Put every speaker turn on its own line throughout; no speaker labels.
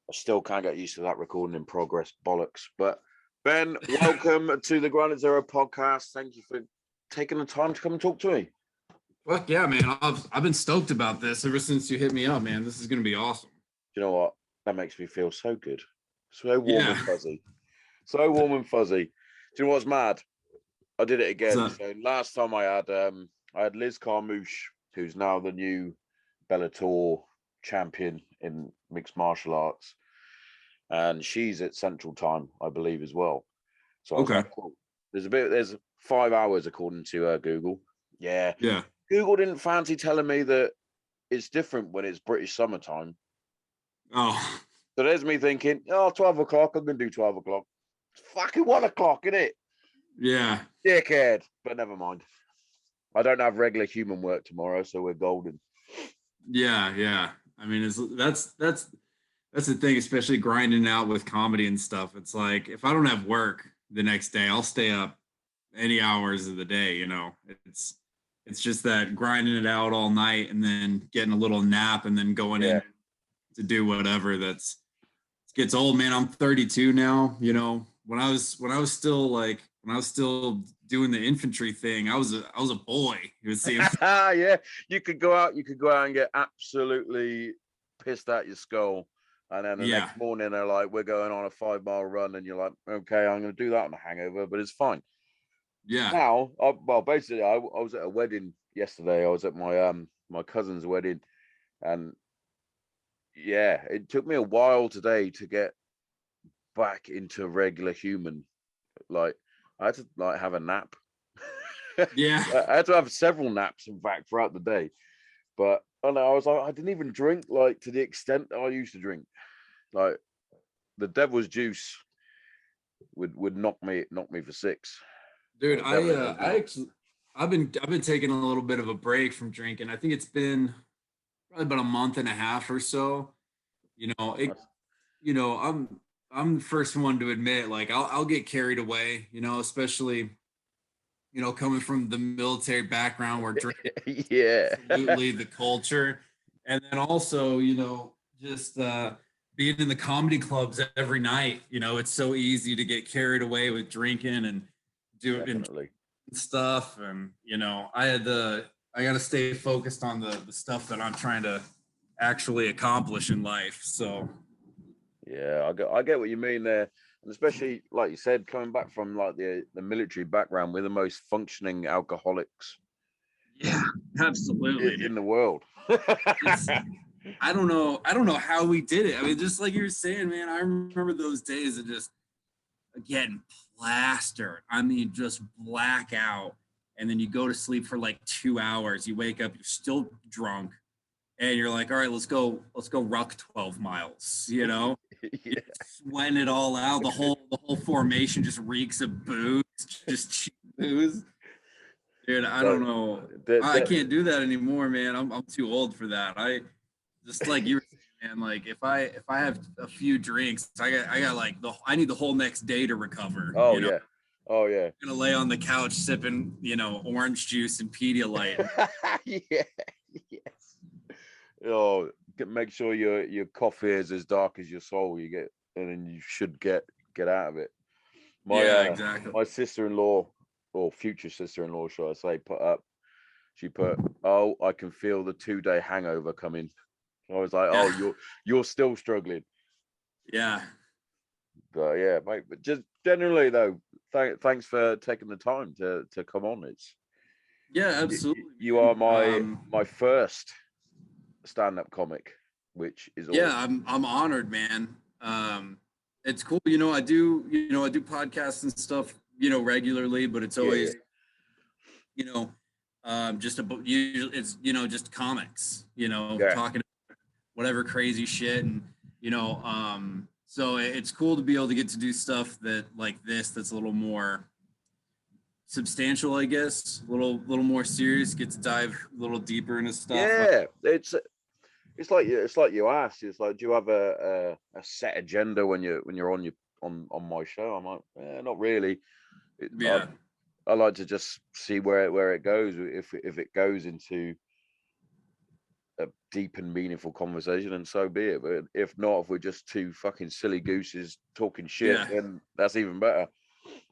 I still can't get used to that recording in progress bollocks. But Ben, welcome to the Grounded Zero podcast. Thank you for taking the time to come and talk to me.
Fuck yeah, man. I've been stoked about this ever since you hit me up, man. This is going to be awesome.
Do you know what? That makes me feel so good. So warm and fuzzy. So warm and fuzzy. Do you know what's mad? I did it again. So last time I had Liz Carmouche, who's now the new Bellator champion in mixed martial arts, and she's at Central Time, I believe, as well. So I was like, cool. There's 5 hours according to Google. Yeah. Google didn't fancy telling me that it's different when it's British summertime.
Oh.
So there's me thinking, 12 o'clock, I'm going to do 12 o'clock. It's fucking 1 o'clock, isn't it?
Yeah.
Dickhead. But never mind. I don't have regular human work tomorrow, so we're golden.
Yeah. I mean, that's the thing, especially grinding out with comedy and stuff. It's like, if I don't have work the next day, I'll stay up any hours of the day, you know. It's just that grinding it out all night and then getting a little nap and then going in to do whatever. It gets old, man. I'm 32 now. You know, when I was still doing the infantry thing, I was a boy. You would see.
Yeah, you could go out and get absolutely pissed at your skull, and then the next morning they're like, "We're going on a 5-mile run," and you're like, "Okay, I'm going to do that on a hangover, but it's fine."
Yeah.
Now, basically, I was at a wedding yesterday. I was at my cousin's wedding, and it took me a while today to get back into regular human. Like, I had to have a nap.
Yeah.
I had to have several naps, in fact, throughout the day. But I was like, I didn't even drink like to the extent that I used to drink. Like, the devil's juice would knock me for 6.
Dude, I've been taking a little bit of a break from drinking. I think it's been probably about a month and a half or so. You know, I'm the first one to admit, like, I'll get carried away, you know, especially, you know, coming from the military background where drinking absolutely the culture. And then also, you know, just being in the comedy clubs every night, you know, it's so easy to get carried away with drinking and doing stuff. And, you know, I got to stay focused on the stuff that I'm trying to actually accomplish in life. So
yeah, I get what you mean there. And especially, like you said, coming back from like the military background, we're the most functioning alcoholics.
Yeah, absolutely.
In the world.
I don't know how we did it. I mean, just like you were saying, man, I remember those days of just getting plastered. I mean, just blackout. And then you go to sleep for like 2 hours. You wake up, you're still drunk. And you're like, all right, let's go ruck 12 miles, you know? You're sweating it all out. The whole formation just reeks of booze, just cheap booze. Dude, I don't know. I can't do that anymore, man. I'm too old for that. I just like you were saying, man, like if I have a few drinks, I got like I need the whole next day to recover.
Oh, you know? Oh yeah.
I'm gonna lay on the couch sipping, you know, orange juice and Pedialyte.
Yes. Oh, make sure your coffee is as dark as your soul. You get, and then you should get out of it.
Exactly.
My sister-in-law, or future sister-in-law, shall I say, she put, "Oh, I can feel the 2-day hangover coming." I was like, "Oh, you're still struggling."
Yeah.
But yeah, mate. But just generally though, thanks for taking the time to come on.
Absolutely.
You are my first stand-up comic, which is awesome.
I'm honored, man. It's cool. You know, I do podcasts and stuff, you know, regularly, but it's always, you know, usually it's, you know, just comics, you know, talking about whatever crazy shit. And, you know, so it's cool to be able to get to do stuff that like this, that's a little more substantial, I guess, a little more serious, get to dive a little deeper into stuff.
Yeah, it's like you asked. It's like, do you have a set agenda when you're on my show? I'm like, not really. I like to just see where it goes. If it goes into a deep and meaningful conversation, and so be it. But if not, if we're just two fucking silly gooses talking shit, then that's even better.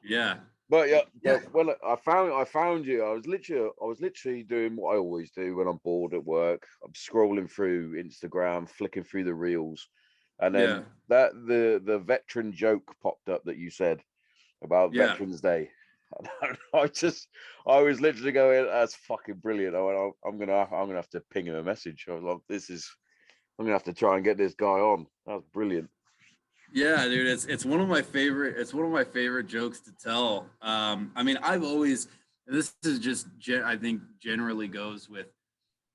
Yeah.
But but when I found you, I was literally doing what I always do when I'm bored at work. I'm scrolling through Instagram, flicking through the reels, and then the veteran joke popped up that you said about Veterans Day. I was literally going, that's fucking brilliant. I went, I'm gonna have to ping him a message. I was like, I'm gonna have to try and get this guy on. That was brilliant.
Yeah, dude, it's one of my favorite jokes to tell. I mean, I've always, this is just I think generally goes with,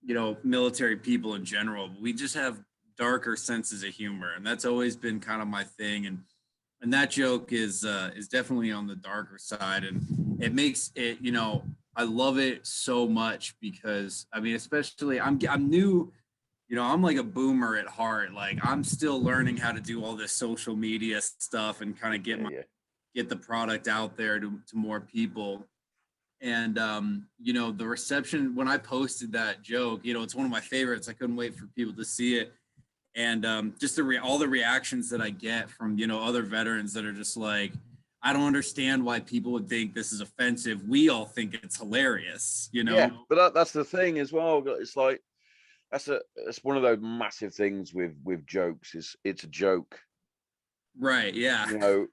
you know, military people in general. We just have darker senses of humor, and that's always been kind of my thing. And that joke is definitely on the darker side, and it makes it, you know, I love it so much because, I mean, especially I'm new. You know, I'm like a boomer at heart. Like, I'm still learning how to do all this social media stuff and kind of get the product out there to more people. And you know, the reception when I posted that joke, you know, it's one of my favorites. I couldn't wait for people to see it. And just all the reactions that I get from, you know, other veterans that are just like, I don't understand why people would think this is offensive. We all think it's hilarious, you know?
Yeah, but that's the thing as well. It's like, it's one of those massive things with jokes. It's a joke,
right? Yeah,
you know.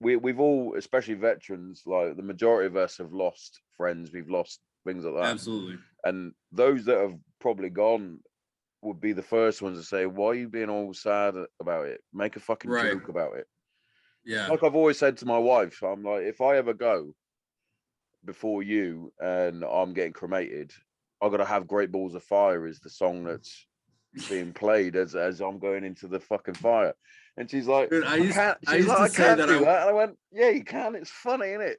We've all, especially veterans, like the majority of us have lost friends. We've lost things like that.
Absolutely.
And those that have probably gone would be the first ones to say, "Why are you being all sad about it? Make a fucking joke about it."
Yeah.
Like I've always said to my wife, I'm like, if I ever go before you and I'm getting cremated, I gotta have Great Balls of Fire is the song that's being played as I'm going into the fucking fire. And she's like,
Dude, I
can't
used to say
do that. And I went, yeah, you can. It's funny, isn't it?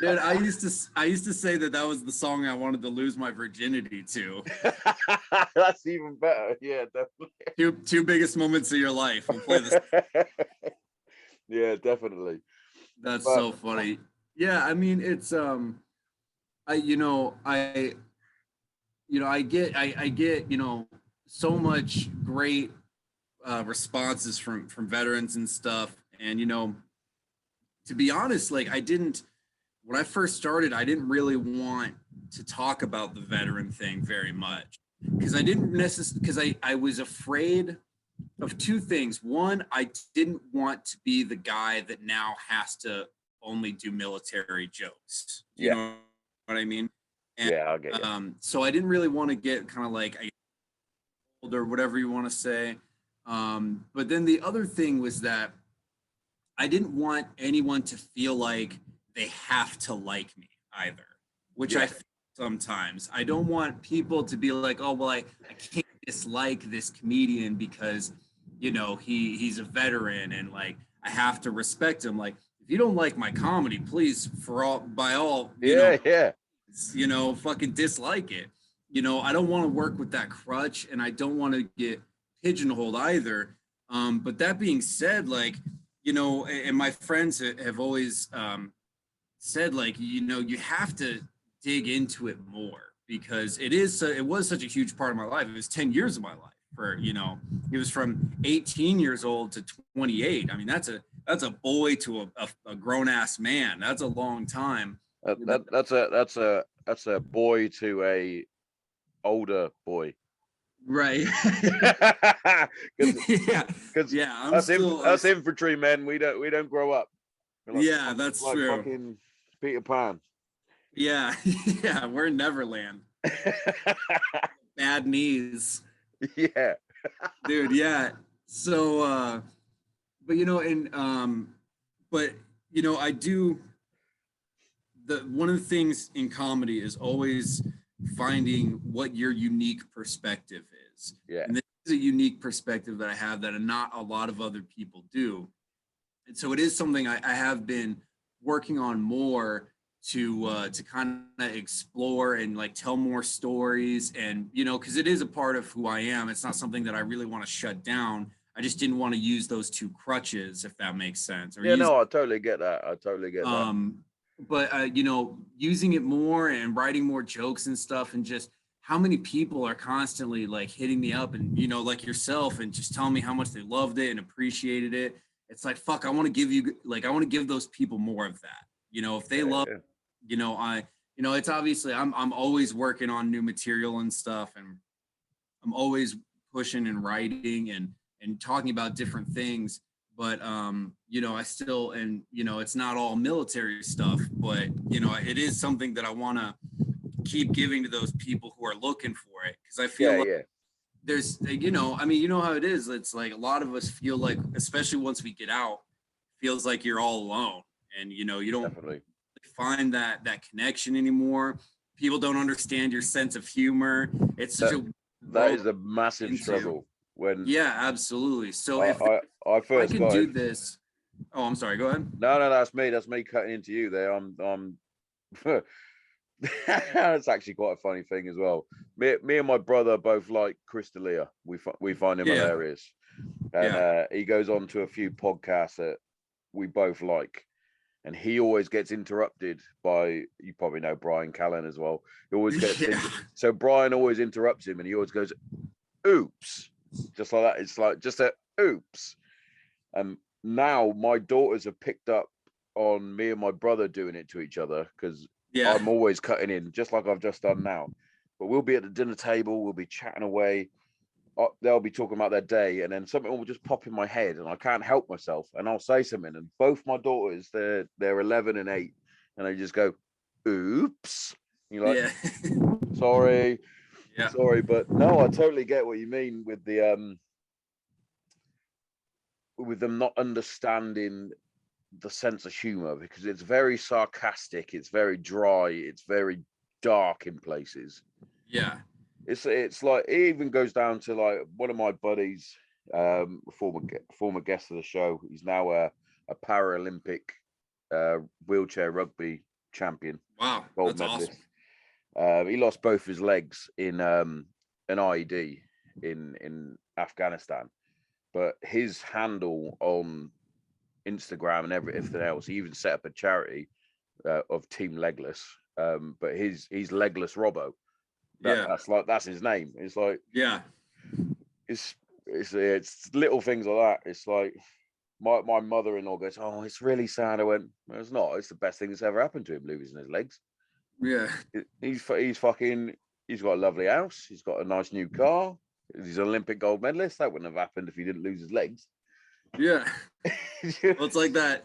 Dude, I used to say that was the song I wanted to lose my virginity to.
That's even better. Yeah, definitely.
Two biggest moments of your life. We'll play this.
Yeah, definitely.
That's so funny. Yeah, I mean, it's I get, you know, so much great responses from veterans and stuff. And, you know, to be honest, like when I first started, I didn't really want to talk about the veteran thing very much because I didn't necessarily, because I was afraid of two things. One, I didn't want to be the guy that now has to only do military jokes. You know what I mean? And,
yeah, I'll get you.
So I didn't really want to get kind of like old or whatever you want to say. But then the other thing was that I didn't want anyone to feel like they have to like me either, which I feel sometimes. I don't want people to be like, oh, well, I can't dislike this comedian because, you know, he's a veteran and like I have to respect him. Like, if you don't like my comedy, please, by all, you know, fucking dislike it. You know, I don't want to work with that crutch and I don't want to get pigeonholed either. But that being said, like, you know, and my friends have always said, like, you know, you have to dig into it more because it was such a huge part of my life. It was 10 years of my life for, you know, it was from 18 years old to 28. I mean, that's a boy to a grown ass man. That's a long time.
That's a boy to a older boy.
Right.
Because us infantry men, we don't grow up.
Like, that's
like
true.
Fucking Peter Pan.
Yeah, yeah, we're in Neverland. Bad knees.
Yeah.
Dude, yeah. So but you know, and but you know, I do one of the things in comedy is always finding what your unique perspective is.
Yeah.
And this is a unique perspective that I have that not a lot of other people do. And so it is something I have been working on more to kind of explore and like tell more stories. And, you know, because it is a part of who I am. It's not something that I really want to shut down. I just didn't want to use those two crutches, if that makes sense.
I totally get that.
But you know, using it more and writing more jokes and stuff, and just how many people are constantly like hitting me up and, like yourself, and just telling me how much they loved it and appreciated it. It's like, fuck, I want to give those people more of that. If they love, it's obviously I'm always working on new material and stuff, and I'm always pushing and writing and talking about different things. But I still, and it's not all military stuff, but it is something that I want to keep giving to those people who are looking for it, because I feel there's, how it is. It's like a lot of us feel like, especially once we get out, feels like you're all alone, and you don't
Definitely
find that connection anymore. People don't understand your sense of humor. It's such
that is a massive struggle. When
absolutely. So if
I first
can do this. Oh, I'm sorry, go ahead.
No, that's me cutting into you there. I'm It's actually quite a funny thing as well. Me and my brother both like Crystalia. We find him hilarious, and he goes on to a few podcasts that we both like, and he always gets interrupted by, you probably know Brian Callen as well. He always gets so Brian always interrupts him, and he always goes, "Oops," just like that. It's like just a oops. And now my daughters have picked up on me and my brother doing it to each other, because I'm always cutting in, just like I've just done now. But we'll be at the dinner table, we'll be chatting away. They'll be talking about their day, and then something will just pop in my head, and I can't help myself, and I'll say something. And both my daughters, they're 11 and 8, and they just go, "Oops." And you're like, sorry, but no, I totally get what you mean with the with them not understanding the sense of humor, because it's very sarcastic, it's very dry, it's very dark in places. It's like, it even goes down to like one of my buddies, former guest of the show. He's now a Paralympic wheelchair rugby champion.
Wow,
gold
that's
medalist.
Awesome.
He lost both his legs in an IED in Afghanistan, but his handle on Instagram and everything else, he even set up a charity of Team Legless. But he's Legless Robbo. That's his name. It's like, it's little things like that. It's like my mother-in-law goes, "Oh, it's really sad." I went, "Well, it's not. It's the best thing that's ever happened to him, losing his legs." He's got a lovely house. He's got a nice new car. He's an Olympic gold medalist. That wouldn't have happened if he didn't lose his legs.
Well, it's like that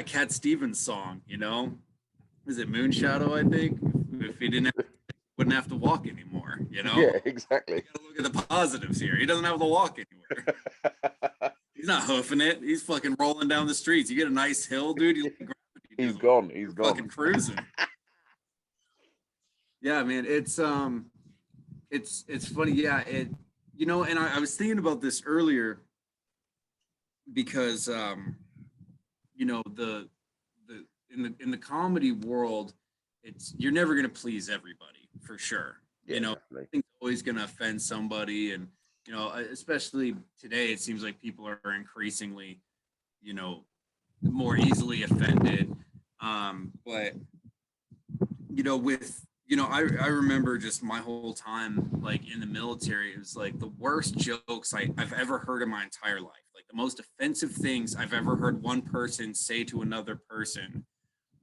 Cat Stevens song, is it Moonshadow? I think if he wouldn't have to walk anymore,
Yeah, exactly.
You gotta look at the positives here. He doesn't have to walk anywhere. He's not hoofing it. He's fucking rolling down the streets. You get a nice hill, dude.
He's gone.
Fucking cruising. Yeah, man. It's funny. Yeah, and I was thinking about this earlier, because the in the comedy world, you're never going to please everybody, for sure. Things always going to offend somebody, and especially today, it seems like people are increasingly more easily offended. But I remember just my whole time like in the military, it was like the worst jokes I've ever heard in my entire life. Like the most offensive things I've ever heard one person say to another person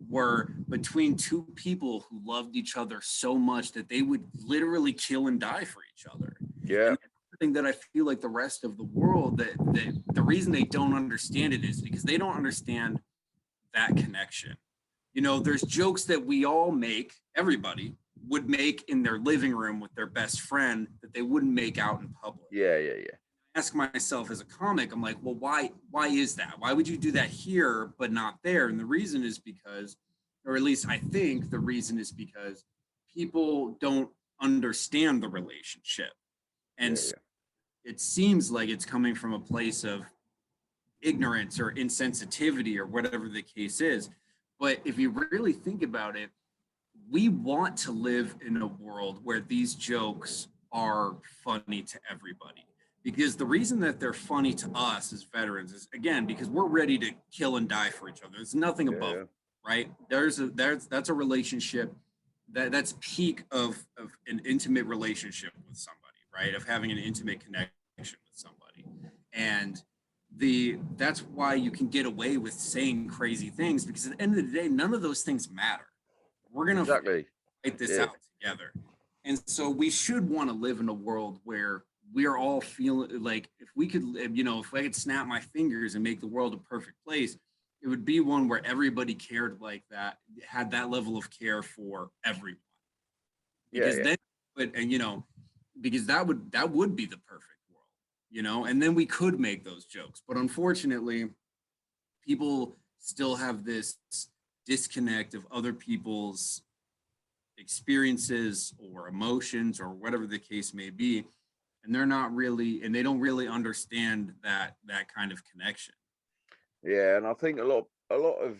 were between two people who loved each other so much that they would literally kill and die for each other.
Yeah.
And the thing that I feel like the rest of the world, that the reason they don't understand it is because they don't understand that connection. There's jokes that we all make, everybody would make in their living room with their best friend, that they wouldn't make out in public.
Yeah.
I ask myself as a comic, I'm like, well, why is that? Why would you do that here but not there? And the reason is because, or at least I think the reason is because people don't understand the relationship. And it seems like it's coming from a place of ignorance or insensitivity or whatever the case is. But if you really think about it, we want to live in a world where these jokes are funny to everybody. Because the reason that they're funny to us as veterans is, again, because we're ready to kill and die for each other. There's nothing above it, right? That's a relationship that's peak of an intimate relationship with somebody, right? Of having an intimate connection with somebody. And that's why you can get away with saying crazy things, because at the end of the day, none of those things matter. We're gonna fight this out together. And so we should want to live in a world where we're all feeling like, if we could, if I could snap my fingers and make the world a perfect place, it would be one where everybody cared like that, had that level of care for everyone. Because then, because that would be the perfect world, and then we could make those jokes. But unfortunately, people still have this disconnect of other people's experiences or emotions or whatever the case may be, and they don't really understand that kind of connection.
Yeah, and I think a lot of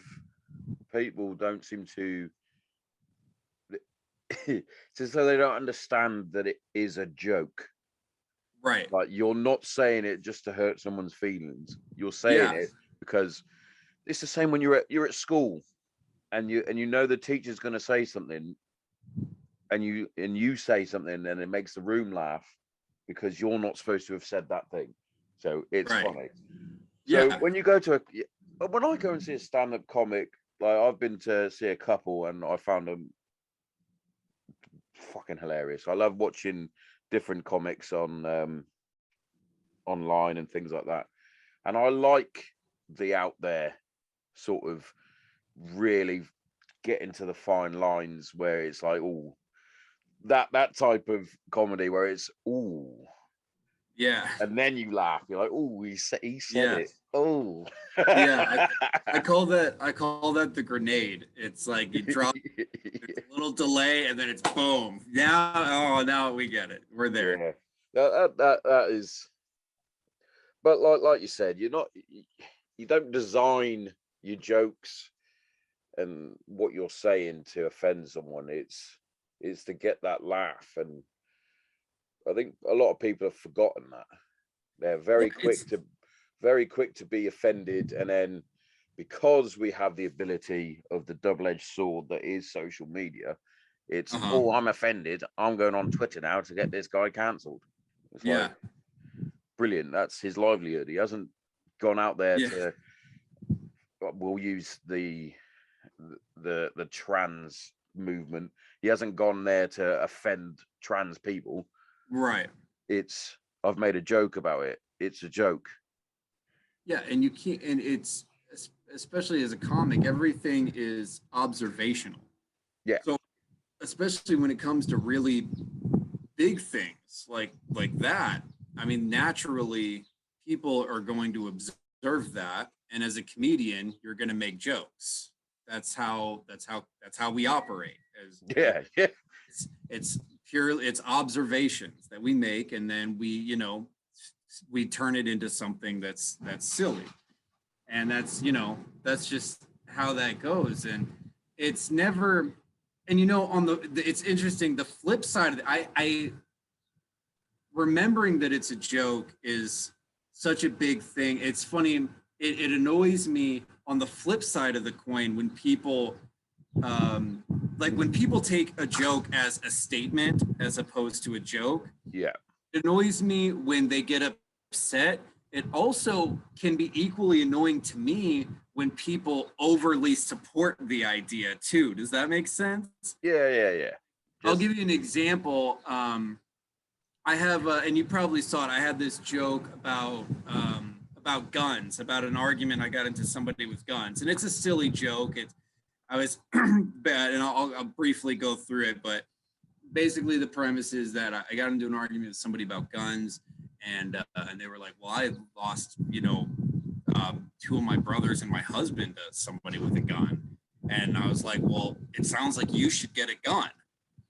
people don't seem to just so they don't understand that it is a joke.
Right.
Like, you're not saying it just to hurt someone's feelings. You're saying it because it's the same when you're at school and you know the teacher's going to say something, and you say something and it makes the room laugh because you're not supposed to have said that thing. So it's funny. So when you go to when I go and see a stand-up comic, like I've been to see a couple and I found them fucking hilarious. I love watching different comics on online and things like that. And I like the out there sort of really get into the fine lines where it's like, oh, that type of comedy where it's and then you laugh. You're like, oh, he said it. Oh,
I call that the grenade. It's like you drop it's a little delay and then it's boom. Now we get it. We're there.
Yeah. That is. But like you said, you don't design your jokes and what you're saying to offend someone. It's to get that laugh, and I think a lot of people have forgotten that. They're very quick to be offended, and then because we have the ability of the double-edged sword that is social media, it's I'm offended, I'm going on Twitter now to get this guy cancelled. It's like, brilliant, that's his livelihood. He hasn't gone out there to, we'll use the trans movement, he hasn't gone there to offend trans people.
Right.
It's, I've made a joke about it. It's a joke.
Yeah, and you can't, and it's, especially as a comic, everything is observational.
Yeah.
So especially when it comes to really big things like that, I mean, naturally people are going to observe that, and as a comedian, you're going to make jokes. That's how we operate. It's purely, it's observations that we make, and then we turn it into something that's silly, and that's just how that goes. And it's never, and it's interesting, the flip side of it, I remembering that it's a joke is such a big thing. It's funny. It annoys me on the flip side of the coin when people when people take a joke as a statement as opposed to a joke.
Yeah.
It annoys me when they get upset. It also can be equally annoying to me when people overly support the idea too. Does that make sense?
Yeah.
I'll give you an example. I have, and you probably saw it, I had this joke about guns, about an argument I got into somebody with guns. And it's a silly joke. I was bad, and I'll briefly go through it. But basically the premise is that I got into an argument with somebody about guns, and they were like, well, I lost, two of my brothers and my husband to somebody with a gun. And I was like, well, it sounds like you should get a gun.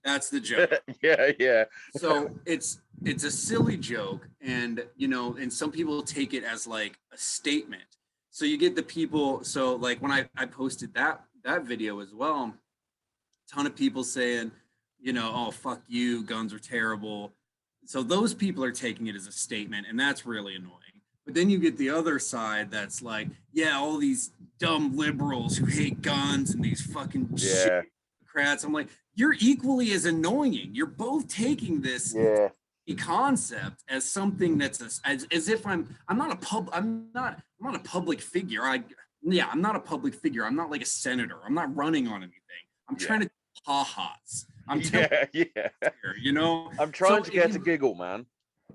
That's the joke.
Yeah.
So it's a silly joke, and and some people take it as like a statement. So you get the people. So like when I posted that video as well, a ton of people saying, oh, fuck you, guns are terrible. So those people are taking it as a statement, and that's really annoying. But then you get the other side that's like, yeah, all these dumb liberals who hate guns and these fucking shit Democrats. I'm like, you're equally as annoying. You're both taking this concept as something that's as if I'm not a public figure. I'm not a public figure. I'm not like a senator. I'm not running on anything. I'm trying to ha-has. I'm you know,
I'm trying to get a giggle, man.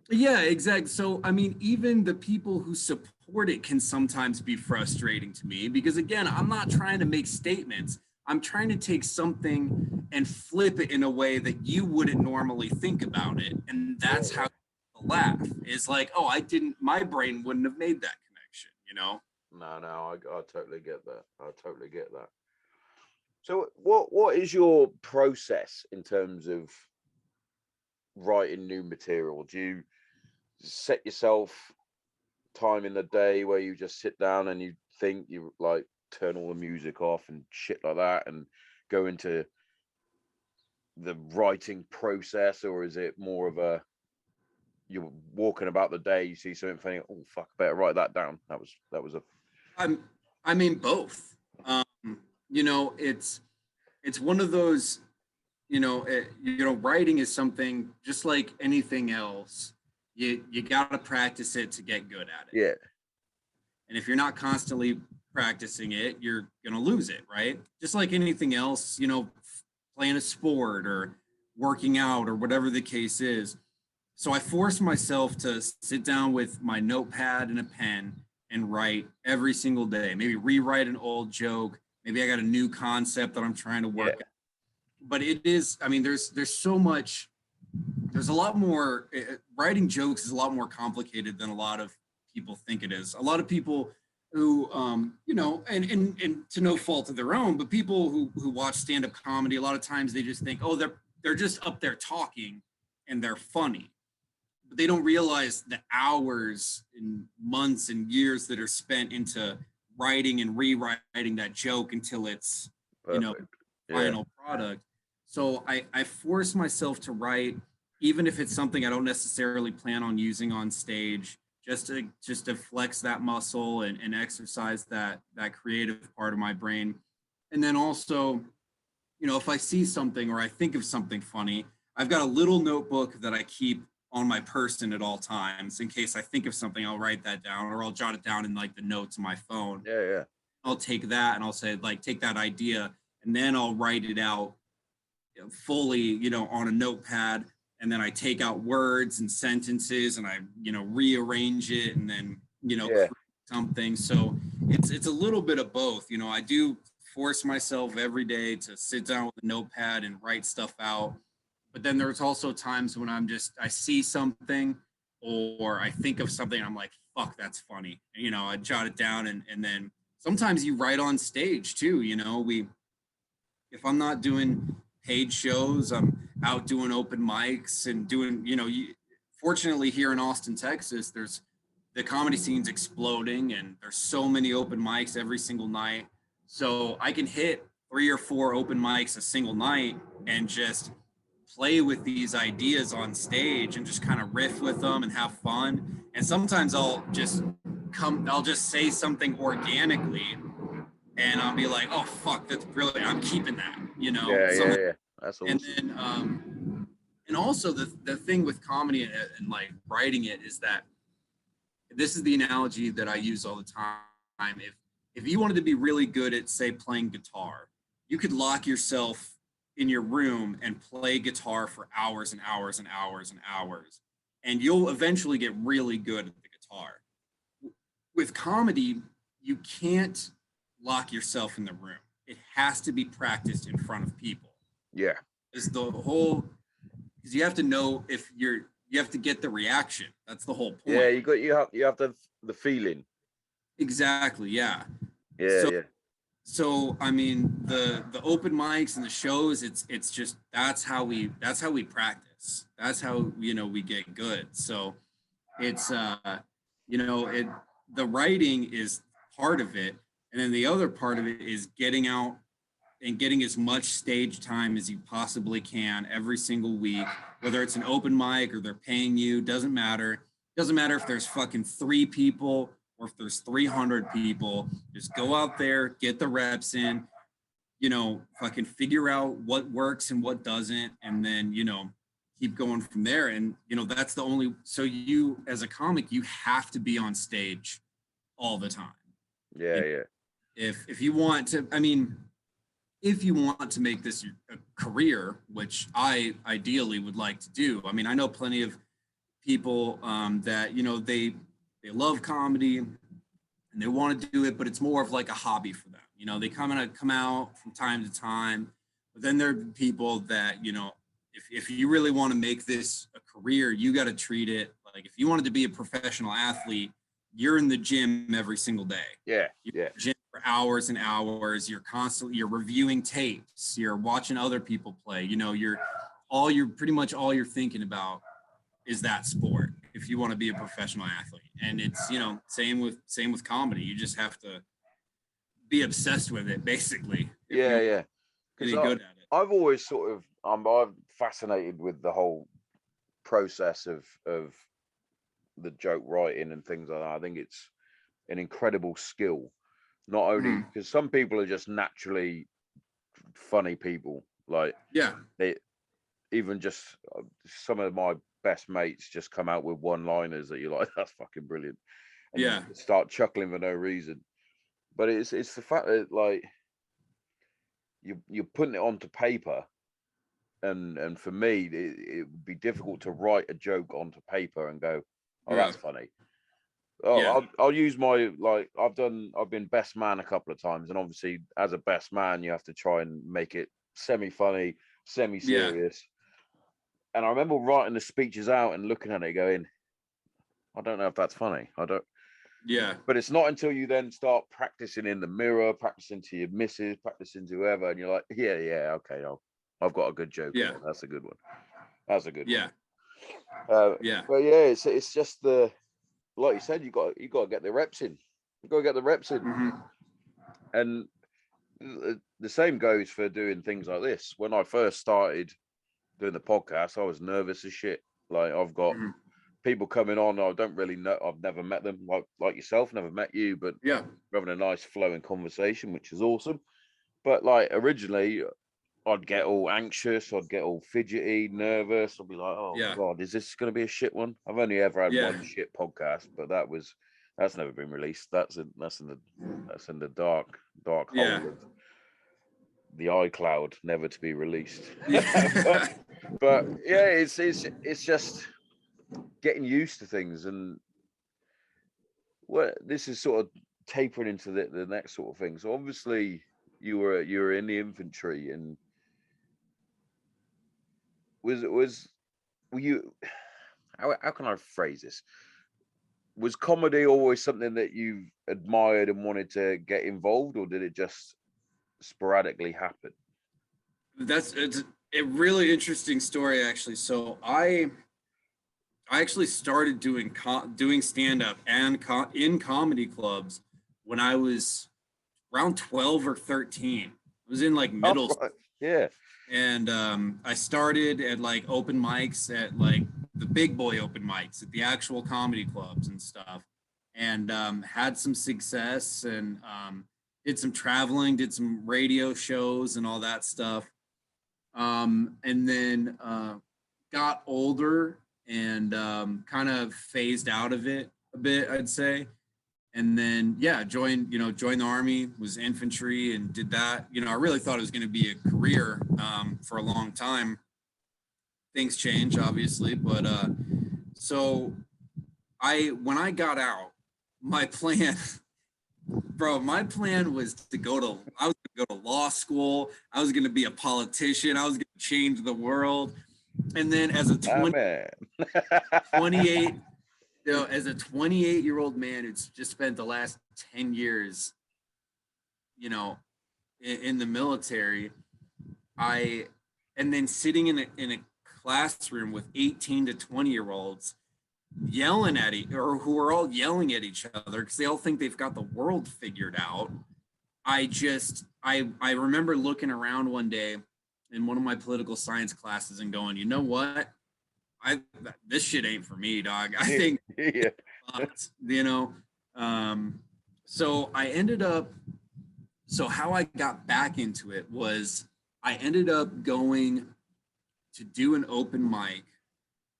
Yeah, exactly. So, I mean, even the people who support it can sometimes be frustrating to me because, again, I'm not trying to make statements. I'm trying to take something and flip it in a way that you wouldn't normally think about it. And that's how the laugh is like, oh, my brain wouldn't have made that connection, you know?
No, I totally get that. I totally get that. So what is your process in terms of writing new material? Do you set yourself time in the day where you just sit down and you think, you like turn all the music off and shit like that and go into the writing process, or is it more of a you're walking about the day, you see something funny, oh fuck, I better write that down? That was a
I mean both. You know, it's one of those, writing is something just like anything else. You got to practice it to get good at it.
Yeah.
And if you're not constantly practicing it, you're going to lose it, right? Just like anything else, playing a sport or working out or whatever the case is. So I force myself to sit down with my notepad and a pen and write every single day. Maybe rewrite an old joke. Maybe I got a new concept that I'm trying to work at. But it is, I mean, there's so much, there's a lot more, writing jokes is a lot more complicated than a lot of people think it is. A lot of people who, and to no fault of their own, but people who watch stand-up comedy, a lot of times they just think, oh, they're just up there talking and they're funny. But they don't realize the hours and months and years that are spent into writing and rewriting that joke until it's, final product. So I force myself to write, even if it's something I don't necessarily plan on using on stage, just to flex that muscle and exercise that creative part of my brain. And then also, if I see something or I think of something funny, I've got a little notebook that I keep on my person at all times. In case I think of something, I'll write that down, or I'll jot it down in like the notes on my phone.
Yeah.
I'll take that and I'll say, like, take that idea, and then I'll write it out fully, on a notepad. And then I take out words and sentences and I, rearrange it and then, create something. So it's a little bit of both. I do force myself every day to sit down with a notepad and write stuff out. But then there's also times when I see something or I think of something and I'm like, fuck, that's funny. I jot it down and then sometimes you write on stage too. If I'm not doing paid shows, I'm out doing open mics and doing, fortunately here in Austin, Texas, there's the comedy scene's exploding and there's so many open mics every single night. So I can hit 3 or 4 open mics a single night and just play with these ideas on stage and just kind of riff with them and have fun. And sometimes I'll just say something organically and I'll be like, oh, fuck, that's brilliant. I'm keeping that,
Yeah. That's awesome.
And then, and also the thing with comedy and like writing it is that this is the analogy that I use all the time. If you wanted to be really good at, say, playing guitar, you could lock yourself in your room and play guitar for hours and hours and hours and hours, and you'll eventually get really good at the guitar. With comedy, you can't lock yourself in the room. It has to be practiced in front of people.
Yeah.
Is the whole, because you have to know if you have to get the reaction. That's the whole point.
Yeah, you have the feeling.
Exactly. Yeah.
Yeah.
So I mean the open mics and the shows, it's just that's how we practice. That's how we get good. So it's the writing is part of it, and then the other part of it is getting out and getting as much stage time as you possibly can every single week, whether it's an open mic or they're paying you, doesn't matter. Doesn't matter if there's fucking 3 people or if there's 300 people. Just go out there, get the reps in. fucking figure out what works and what doesn't, and then, keep going from there. And, that's the only, so you, as a comic, you have to be on stage all the time.
Yeah, yeah.
If you want to, if you want to make this a career, which I ideally would like to do. I know plenty of people that, they love comedy and they want to do it, but it's more of like a hobby for them. They come out from time to time, but then there are people that, if you really want to make this a career, you got to treat it like, if you wanted to be a professional athlete, you're in the gym every single day.
Yeah.
You're in the gym for hours and hours. You're reviewing tapes. You're watching other people play. Pretty much all you're thinking about is that sport if you want to be a professional athlete. And it's, same with comedy. You just have to be obsessed with it, basically.
Yeah.
Be good at it.
I've always sort of, I'm fascinated with the whole process of the joke writing and things like that. I think it's an incredible skill, not only because some people are just naturally funny people. Like, they even just some of my best mates just come out with one-liners that you're like, that's fucking brilliant, and you start chuckling for no reason. But it's the fact that, like, you're putting it onto paper, and for me, it would be difficult to write a joke onto paper and go, oh, that's funny. I'll use my, like, I've been best man a couple of times, and obviously as a best man you have to try and make it semi-funny, semi-serious. And I remember writing the speeches out and looking at it going, I don't know if that's funny. I don't.
Yeah.
But it's not until you then start practicing in the mirror, practicing to your missus, practicing to whoever, and you're like, yeah, okay, I've got a good joke.
Yeah.
That's a good one. That's a good
one.
But yeah, it's just like you said, you got to get the reps in. You got to get the reps in.
Mm-hmm.
And the same goes for doing things like this. When I first started doing the podcast, I was nervous as shit. Like, I've got people coming on I don't really know. I've never met them, like yourself, never met you, but we're having a nice flowing conversation, which is awesome. But like, originally I'd get all anxious, I'd get all fidgety, nervous. I'd be like, oh God, is this going to be a shit one? I've only ever had one shit podcast, but that's never been released. That's in the dark hole of the iCloud, never to be released. but yeah, it's just getting used to things, and this is sort of tapering into the next sort of thing. So obviously you were in the infantry, and were you, how can I phrase this? Was comedy always something that you admired and wanted to get involved, or did it just sporadically happen?
It's a really interesting story, actually. So I actually started doing stand-up and in comedy clubs when I was around 12 or 13. I was in like middle school.
Yeah.
And I started at like open mics, at like the big boy open mics at the actual comedy clubs and stuff, and had some success, and did some traveling, did some radio shows and all that stuff. And then got older and kind of phased out of it a bit, I'd say. And then, joined the Army, was infantry, and did that. I really thought it was going to be a career for a long time. Things change, obviously. But so when I got out, my plan was to I was going to go to law school. I was going to be a politician. I was going to change the world. And then as a 28, as a 28-year-old man who's just spent the last 10 years, in the military, and then sitting in a classroom with 18 to 20-year-olds yelling at who are all yelling at each other because they all think they've got the world figured out. I remember looking around one day in one of my political science classes and going, you know what? This shit ain't for me, dog. I think, so I ended up so how I got back into it was I ended up going to do an open mic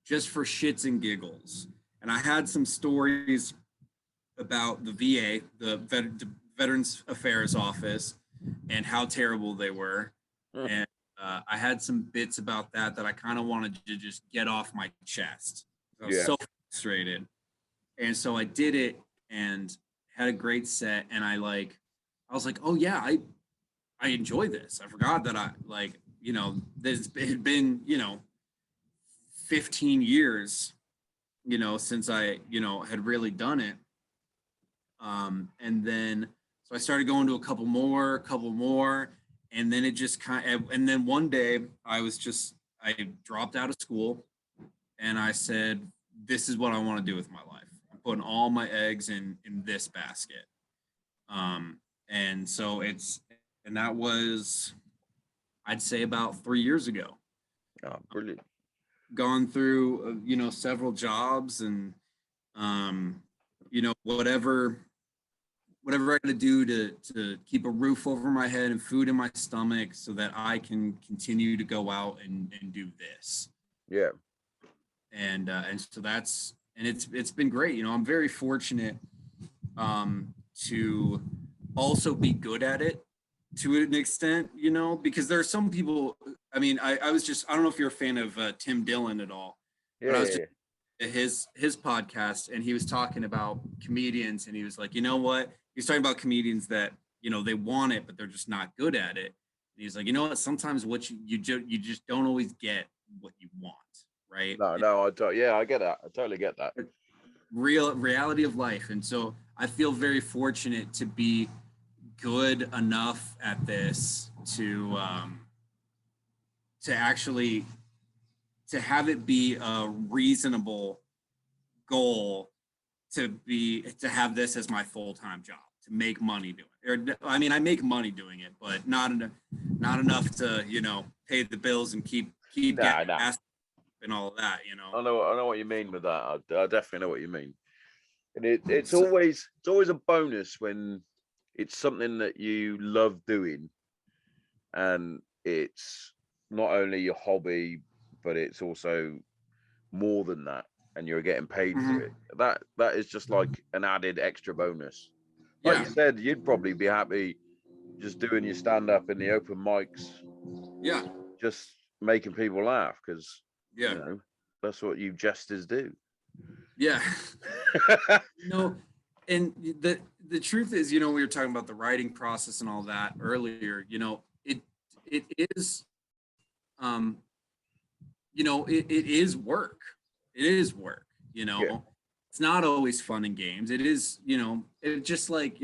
just for shits and giggles. And I had some stories about the VA, the Veterans Affairs Office, and how terrible they were. And I had some bits about that I kind of wanted to just get off my chest. I was so frustrated. And so I did it and had a great set. And I was like, oh yeah, I enjoy this. I forgot that this had been, 15 years, since I, had really done it. And then, so I started going to a couple more, and then it just and then one day I dropped out of school and I said, this is what I want to do with my life. I'm putting all my eggs in this basket. And so that was, I'd say about 3 years ago.
Oh, brilliant.
Gone through, several jobs and, whatever I got to do to keep a roof over my head and food in my stomach so that I can continue to go out and do this.
Yeah.
And so it's been great. I'm very fortunate to also be good at it to an extent, because there are some people, I mean, I don't know if you're a fan of Tim Dillon at all, but I was just at his podcast and he was talking about comedians and he was like, you know what? He's talking about comedians that, they want it, but they're just not good at it. And he's like, you know what? Sometimes what you just don't always get what you want, right?
No, I don't. Yeah, I get that. I totally get that.
Reality of life. And so I feel very fortunate to be good enough at this to actually to have it be a reasonable goal to have this as my full-time job, to make money doing it. I mean, I make money doing it, but not enough to, pay the bills and keep getting asked and all of that,
I know what you mean with that. I definitely know what you mean. And it's always a bonus when it's something that you love doing and it's not only your hobby, but it's also more than that, and you're getting paid for it. That is just like an added extra bonus. Like you said, you'd probably be happy just doing your stand-up in the open mics.
Yeah.
Just making people laugh because, that's what you jesters do.
Yeah. And the truth is, we were talking about the writing process and all that earlier, it is, it is work. It is work, It's not always fun and games. It is, it just like,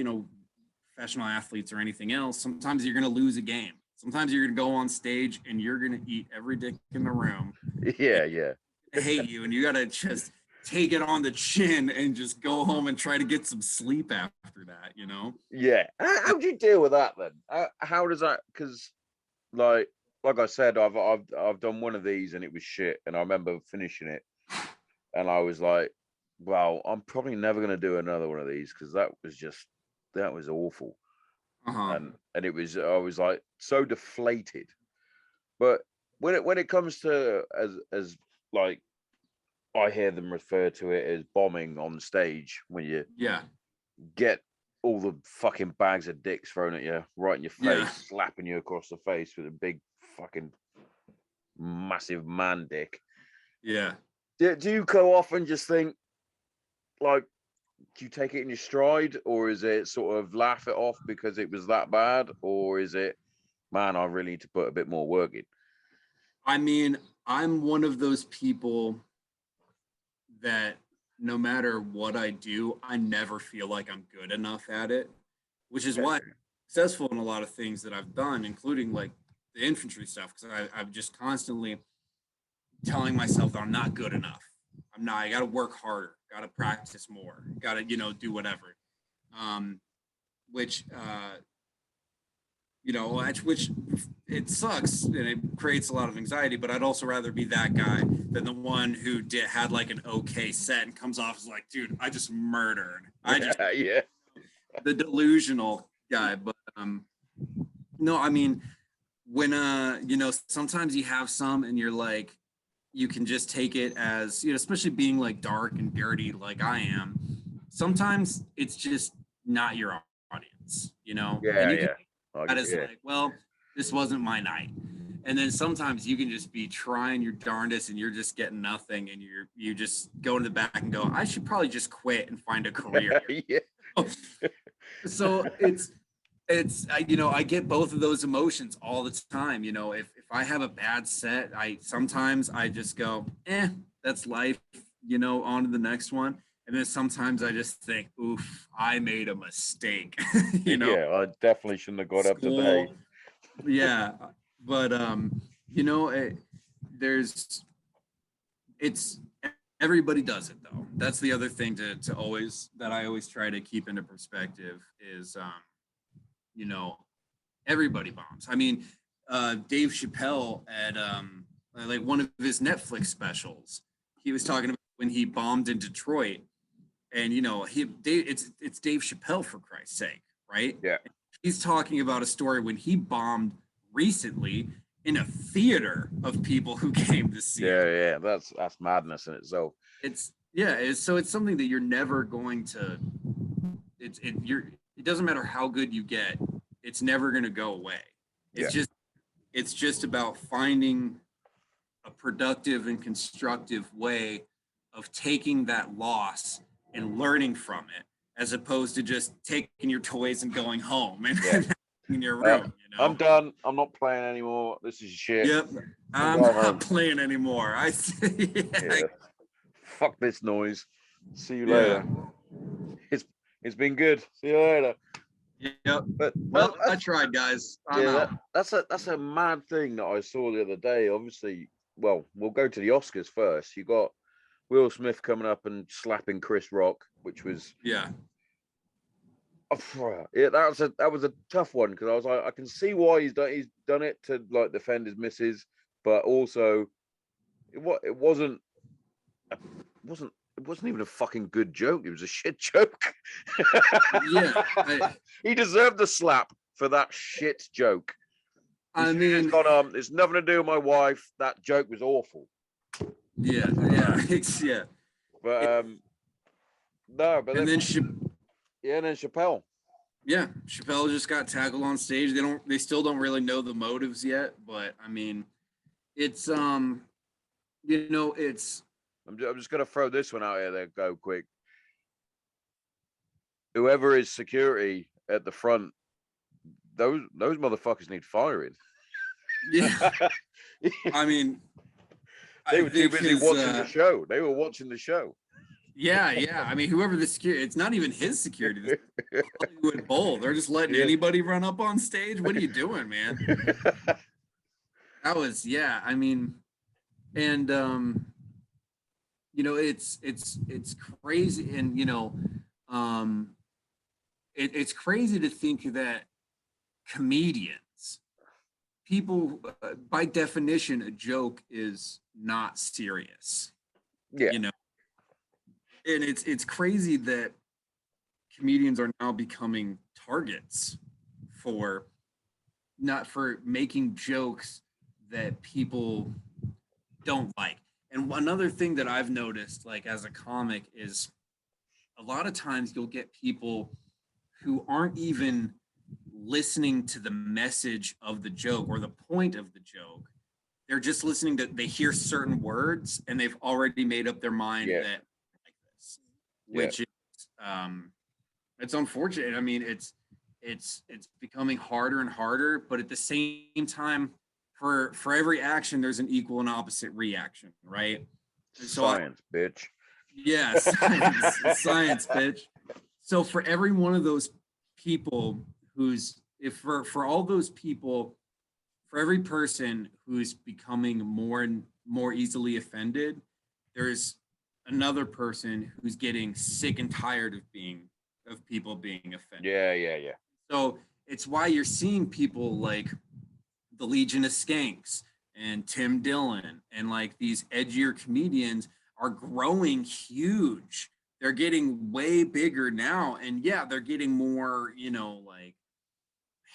professional athletes or anything else. Sometimes you're going to lose a game. Sometimes you're going to go on stage and you're going to eat every dick in the room.
Yeah.
I hate you. And you got to just take it on the chin and just go home and try to get some sleep after that,
Yeah. How do you deal with that then? How does that? Because like I said, I've done one of these and it was shit. And I remember finishing it and I was like, well, I'm probably never going to do another one of these because that was awful. And it was, I was like so deflated. But when it comes to as like, I hear them refer to it as bombing on stage when you get all the fucking bags of dicks thrown at you right in your face, slapping you across the face with a big fucking massive man dick.
Yeah.
Do you go off and just think, like, do you take it in your stride, or is it sort of laugh it off because it was that bad, or is it, man, I really need to put a bit more work in?
I mean, I'm one of those people that no matter what I do, I never feel like I'm good enough at it, which is why I'm successful in a lot of things that I've done, including like the infantry stuff, because I'm just constantly telling myself that I'm not good enough. I got to work harder, got to practice more, got to, do whatever. Which it sucks and it creates a lot of anxiety, but I'd also rather be that guy than the one who had like an okay set and comes off as like, dude, I just murdered. The delusional guy. But No, I mean, when sometimes you have some and you're like, you can just take it as, especially being like dark and dirty like I am. Sometimes it's just not your audience, and
Yeah,
you can
yeah.
that as
Yeah.
like, well, this wasn't my night. And then sometimes you can just be trying your darndest and you're just getting nothing, and you just go in the back and go, I should probably just quit and find a career
Yeah.
So I get both of those emotions all the time. If I have a bad set, sometimes I just go, that's life, on to the next one. And then sometimes I just think, oof, I made a mistake.
Yeah, I definitely shouldn't have got up today.
School, yeah. But there's it's everybody does it though. That's the other thing to always that I always try to keep into perspective is you know, everybody bombs. I mean, Dave Chappelle at like one of his Netflix specials, he was talking about when he bombed in Detroit, and it's Dave Chappelle, for Christ's sake, right?
Yeah.
He's talking about a story when he bombed recently in a theater of people who came to see
Yeah,
it.
yeah. That's madness in itself.
So it's something that you're never going to. It doesn't matter how good you get, it's never going to go away. It's
Yeah.
just about finding a productive and constructive way of taking that loss and learning from it, as opposed to just taking your toys and going home and in your room.
I'm done. I'm not playing anymore. This is shit.
Yep, I'm not playing anymore.
Yeah. Fuck this noise. See you later. It's been good. See you later.
Yep.
But
well, I tried, guys.
That's a mad thing that I saw the other day. Obviously, well, we'll go to the Oscars first. You got Will Smith coming up and slapping Chris Rock, which was
yeah,
that was a tough one, because I was like, I can see why he's done it to like defend his misses, but also it wasn't even a fucking good joke. It was a shit joke. He deserved the slap for that shit joke. I mean, it's nothing to do with my wife. That joke was awful.
Yeah.
But no, but
and then
Chappelle.
Yeah, Chappelle just got tackled on stage. They still don't really know the motives yet, but I mean, it's it's.
I'm just gonna throw this one out here. There, go quick. Whoever is security at the front, those motherfuckers need firing.
Yeah, I mean,
they were too busy watching the show. They were watching the show.
Yeah. I mean, whoever the security, it's not even his security. Hollywood Bowl. They're just letting anybody run up on stage. What are you doing, man? That was, I mean, and it's crazy, and it's crazy to think that comedians, people, by definition, a joke is not serious.
Yeah.
And it's crazy that comedians are now becoming targets for making jokes that people don't like. And another thing that I've noticed, like as a comic, is a lot of times you'll get people who aren't even listening to the message of the joke or the point of the joke. They're just listening to, they hear certain words and they've already made up their mind that like this, which is, it's unfortunate. I mean, it's becoming harder and harder, but at the same time, for every action, there's an equal and opposite reaction, right? And
science, bitch.
Yeah, science, bitch. So for every one of those people for all those people, for every person who's becoming more and more easily offended, there's another person who's getting sick and tired of people being offended.
Yeah.
So it's why you're seeing people like the Legion of Skanks and Tim Dillon and like these edgier comedians are growing huge. They're getting way bigger now. And they're getting more, like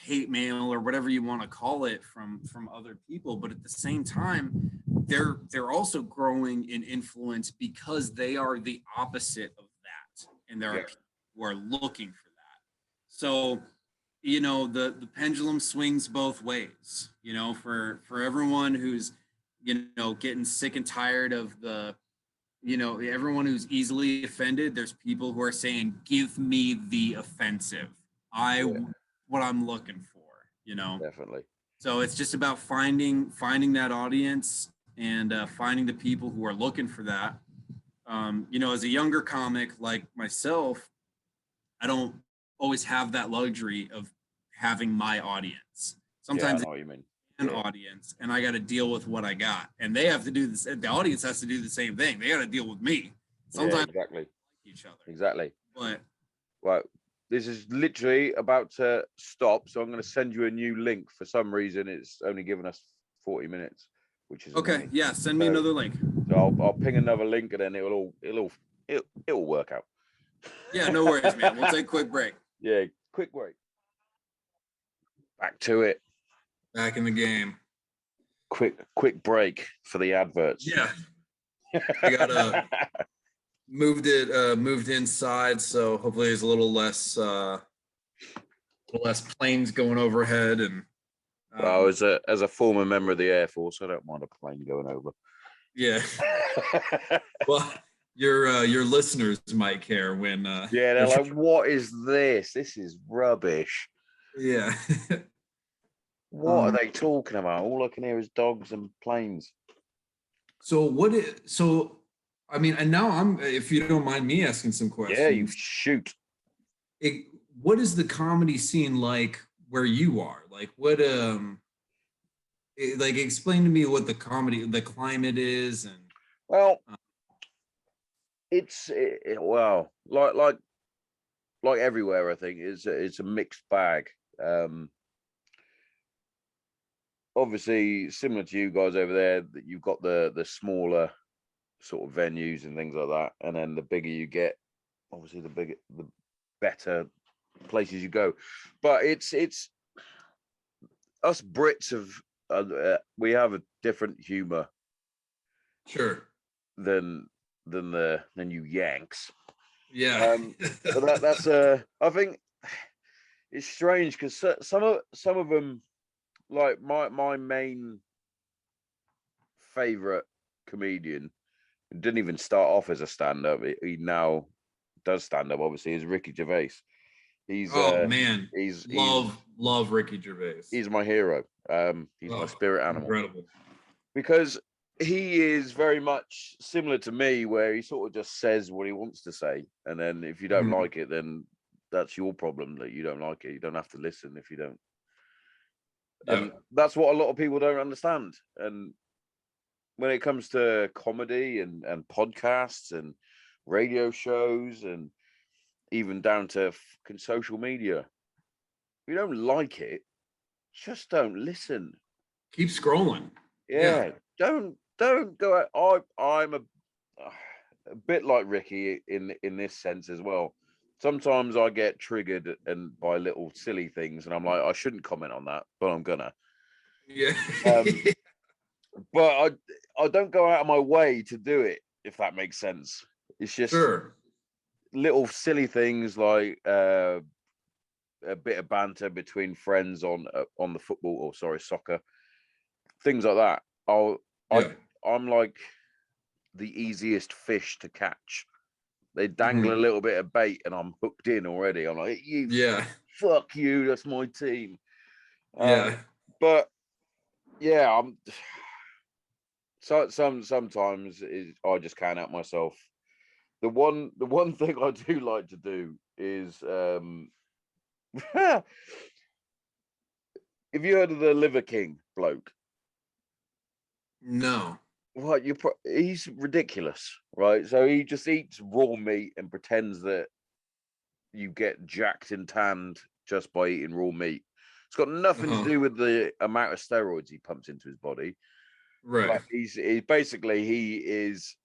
hate mail or whatever you want to call it from other people, but at the same time, they're also growing in influence because they are the opposite of that, and there are people who are looking for that. So, the pendulum swings both ways. For everyone who's getting sick and tired of everyone who's easily offended, there's people who are saying, give me the offensive. What I'm looking for.
Definitely.
So it's just about finding that audience and finding the people who are looking for that. As a younger comic like myself, I don't always have that luxury of having my audience. Sometimes
I know what you mean.
An audience, and I got to deal with what I got, and they have to do this. The audience has to do the same thing. They got to deal with me. Sometimes
exactly.
Each other.
Exactly.
But
well, this is literally about to stop, so I'm going to send you a new link. For some reason, it's only given us 40 minutes, which is
okay.
annoying.
Yeah, send me another link.
So I'll ping another link, and then it'll work out.
Yeah, no worries, man. We'll take a quick break.
Yeah, quick break. Back to it.
Back in the game.
Quick break for the adverts.
Yeah. I got moved inside, so hopefully there's a little less planes going overhead. And
well, as a former member of the Air Force, I don't mind a plane going over.
Yeah. Well, your listeners might care when
they're like, what is this? This is rubbish.
Yeah.
What are they talking about? All I can hear is dogs and planes.
So I mean, and now if you don't mind me asking some questions.
Yeah, you shoot.
What is the comedy scene like where you are? Like what like explain to me what the climate is. And
well, it's like everywhere, I think it's a mixed bag. Obviously similar to you guys over there, that you've got the smaller sort of venues and things like that, and then the bigger you get, obviously the better places you go. But it's us Brits we have a different humor,
sure,
than you Yanks.
Yeah.
But that's I think it's strange because some of them, like my main favorite comedian, didn't even start off as a stand-up. He now does stand-up, obviously, is Ricky Gervais. He's
man,
he's
love Ricky Gervais.
He's my hero. He's my spirit animal.
Incredible.
Because he is very much similar to me, where he sort of just says what he wants to say, and then if you don't like it, then that's your problem that you don't like it. You don't have to listen if you don't. And that's what a lot of people don't understand. And when it comes to comedy and podcasts and radio shows and even down to social media, if you don't like it, just don't listen.
Keep scrolling.
Yeah. Don't go out. I'm a bit like Ricky in this sense as well. Sometimes I get triggered and by little silly things, and I'm like, I shouldn't comment on that, but I'm gonna.
Yeah.
But I don't go out of my way to do it, if that makes sense. It's just little silly things like a bit of banter between friends on the football, or soccer, things like that. I'm like the easiest fish to catch. They dangle a little bit of bait and I'm hooked in already. I'm like, fuck you, that's my team. But yeah, I'm sometimes I just can't help myself. The one thing I do like to do is have you heard of the Liver King bloke?
No.
Well, he's ridiculous, right? So he just eats raw meat and pretends that you get jacked and tanned just by eating raw meat. It's got nothing to do with the amount of steroids he pumps into his body.
Right.
But he is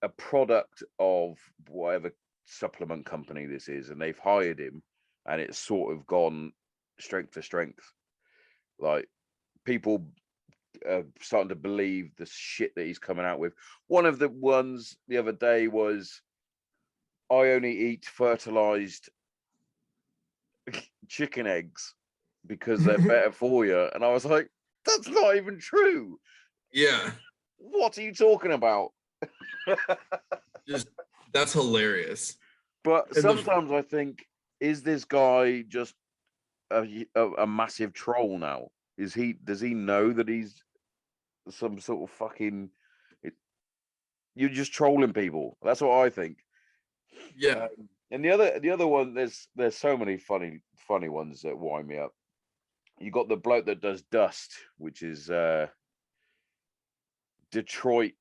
a product of whatever supplement company this is, and they've hired him and it's sort of gone strength to strength. Like, people starting to believe the shit that he's coming out with. One of the ones the other day was, I only eat fertilized chicken eggs because they're better for you. And I was like, that's not even true.
Yeah.
What are you talking about?
Just, that's hilarious.
But sometimes I think, is this guy just a massive troll now? Does he know that he's some sort of fucking, you're just trolling people? That's what I think.
Yeah.
And the other one, there's so many funny ones that wind me up. You got the bloke that does Dust, which is Detroit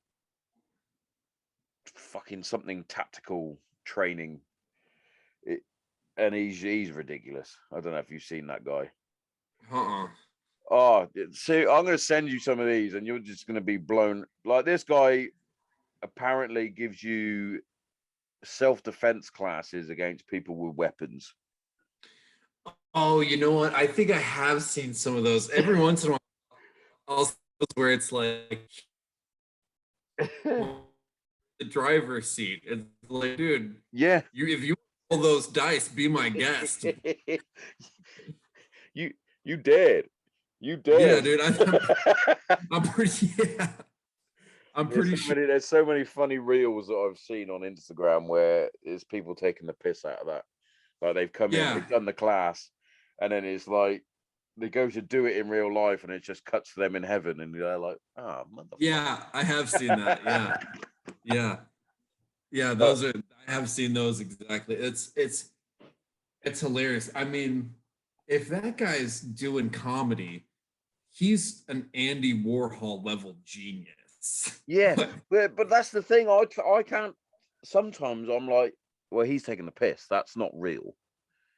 fucking something tactical training. And he's ridiculous. I don't know if you've seen that guy. Oh, see, I'm going to send you some of these, and you're just going to be blown. Like, this guy apparently gives you self-defense classes against people with weapons.
Oh, you know what? I think I have seen some of those. Every once in a while, also where it's like the driver's seat. It's like, dude,
yeah,
if you roll those dice, be my guest.
you did.
Yeah, dude. I'm pretty. Yeah. I'm pretty sure.
There's so many funny reels that I've seen on Instagram where there's people taking the piss out of that. Like, they've come in, they've done the class, and then it's like they go to do it in real life, and it just cuts to them in heaven, and they're like, "Oh, motherfucker."
Yeah, I have seen that. Yeah. Those are. I have seen those exactly. It's hilarious. I mean, if that guy's doing comedy, he's an Andy Warhol level genius.
Yeah, but that's the thing. I can't. Sometimes I'm like, well, he's taking the piss. That's not real.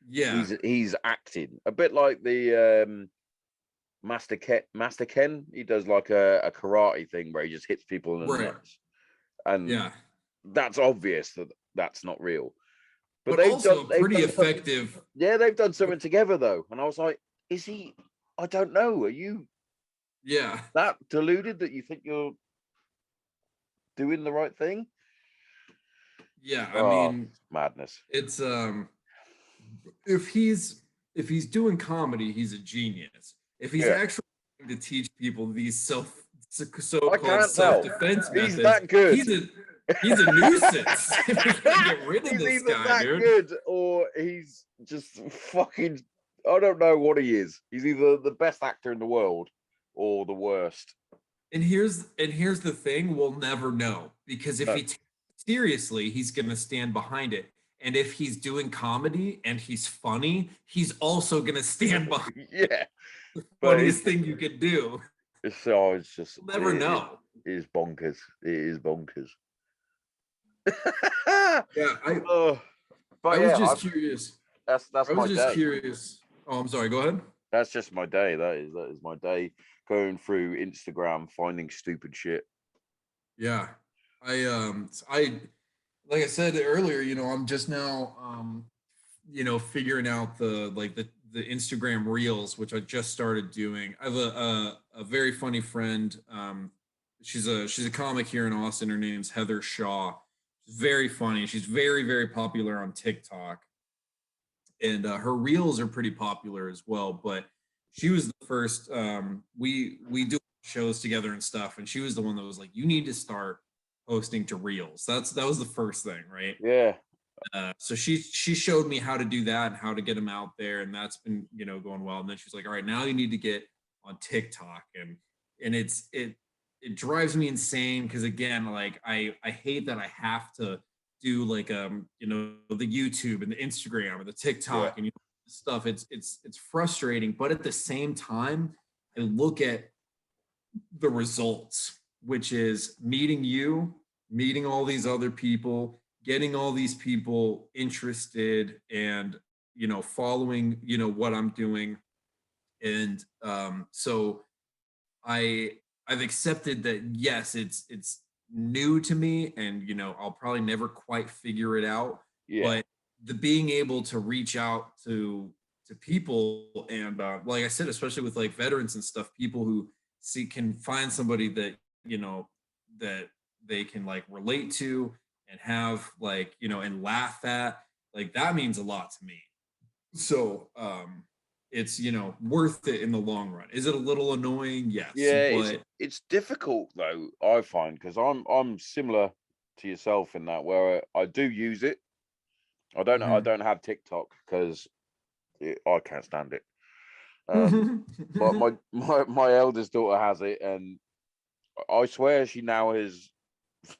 Yeah,
he's acting a bit like the Master Ken. He does like a karate thing where he just hits people in the nuts, and that's obvious that that's not real. But they've
also
done
pretty effective.
Yeah, they've done something together though, and I was like, is he? I don't know. Are you?
Yeah,
that deluded that you think you're doing the right thing?
Yeah, I mean,
madness.
It's if he's doing comedy, he's a genius. If he's actually going to teach people these so-called self-defense methods,
he's that good.
He's a nuisance. We gotta get rid of this guy, dude.
Good, or he's just fucking. I don't know what he is. He's either the best actor in the world or the worst.
And here's the thing: we'll never know, because if he takes it seriously, he's gonna stand behind it. And if he's doing comedy and he's funny, he's also gonna stand behind. The funniest thing you could do.
It's just
we'll never know.
It is bonkers. It is bonkers.
I was just curious.
That's I was
just curious. Oh, I'm sorry. Go ahead.
That's just my day. That is my day, going through Instagram, finding stupid shit.
Yeah, I like I said earlier, I'm just now figuring out the Instagram reels, which I just started doing. I have a very funny friend. She's a comic here in Austin. Her name's Heather Shaw. She's very funny. She's very, very popular on TikTok. And her reels are pretty popular as well. But she was the first. We do shows together and stuff, and she was the one that was like, "You need to start posting to reels." That was the first thing, right?
Yeah.
So she showed me how to do that and how to get them out there, and that's been going well. And then she's like, "All right, now you need to get on TikTok," and it drives me insane because, again, like I hate that I have to do like the YouTube and the Instagram or the TikTok and stuff. It's frustrating, but at the same time, I look at the results, which is meeting all these other people, getting all these people interested and following what I'm doing. And so I've accepted that, yes, it's new to me, and I'll probably never quite figure it out.
Yeah.
the being able to reach out to people, and like I said, especially with like veterans and stuff, people who can find somebody that, you know, that they can like relate to and have like, you know, and laugh at, like that means a lot to me. So it's, you know, worth it in the long run. Is it a little annoying? Yes,
Yeah,
but
it's difficult though, I find, because I'm similar to yourself in that, where I do use it. I
Mhm.
don't have TikTok because I can't stand it. But my eldest daughter has it, and I swear she now has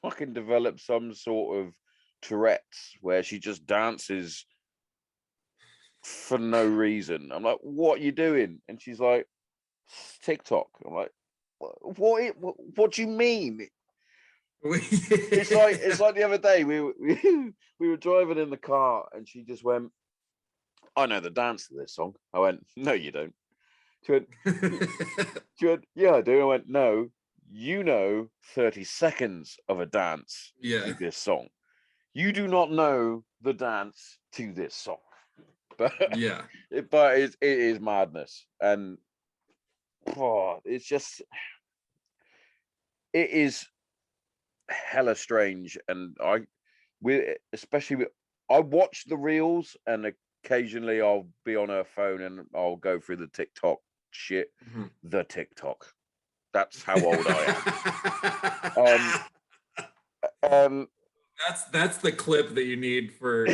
fucking developed some sort of Tourette's where she just dances for no reason. I'm like, what are you doing? And she's like, TikTok. I'm like, what do you mean? It's like the other day we were driving in the car and she just went, I know the dance to this song. I went, no, you don't. She went, she went, yeah, I do. I went, no, you know 30 seconds of a dance
Yeah.
to this song. You do not know the dance to this song. But
Yeah.
it is madness. And it's just, it is hella strange. And I watch the reels, and occasionally I'll be on her phone and I'll go through the TikTok shit.
Mhm.
The TikTok. That's how old I am. Um,
That's the clip that you need for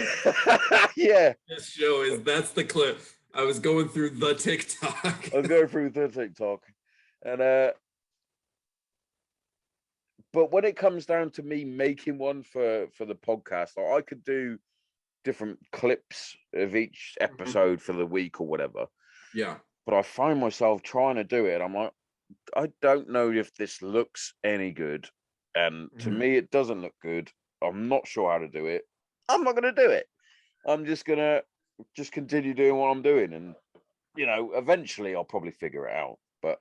yeah,
this show. Is that's the clip. I was going through the TikTok.
I'll go through the TikTok, and but when it comes down to me making one for the podcast, I could do different clips of each
Mhm.
episode for the week or whatever.
Yeah.
But I find myself trying to do it. I'm like, I don't know if this looks any good. And to
Mhm.
me, it doesn't look good. I'm not sure how to do it. I'm not going to do it. I'm just going to just continue doing what I'm doing. And, eventually I'll probably figure it out. But,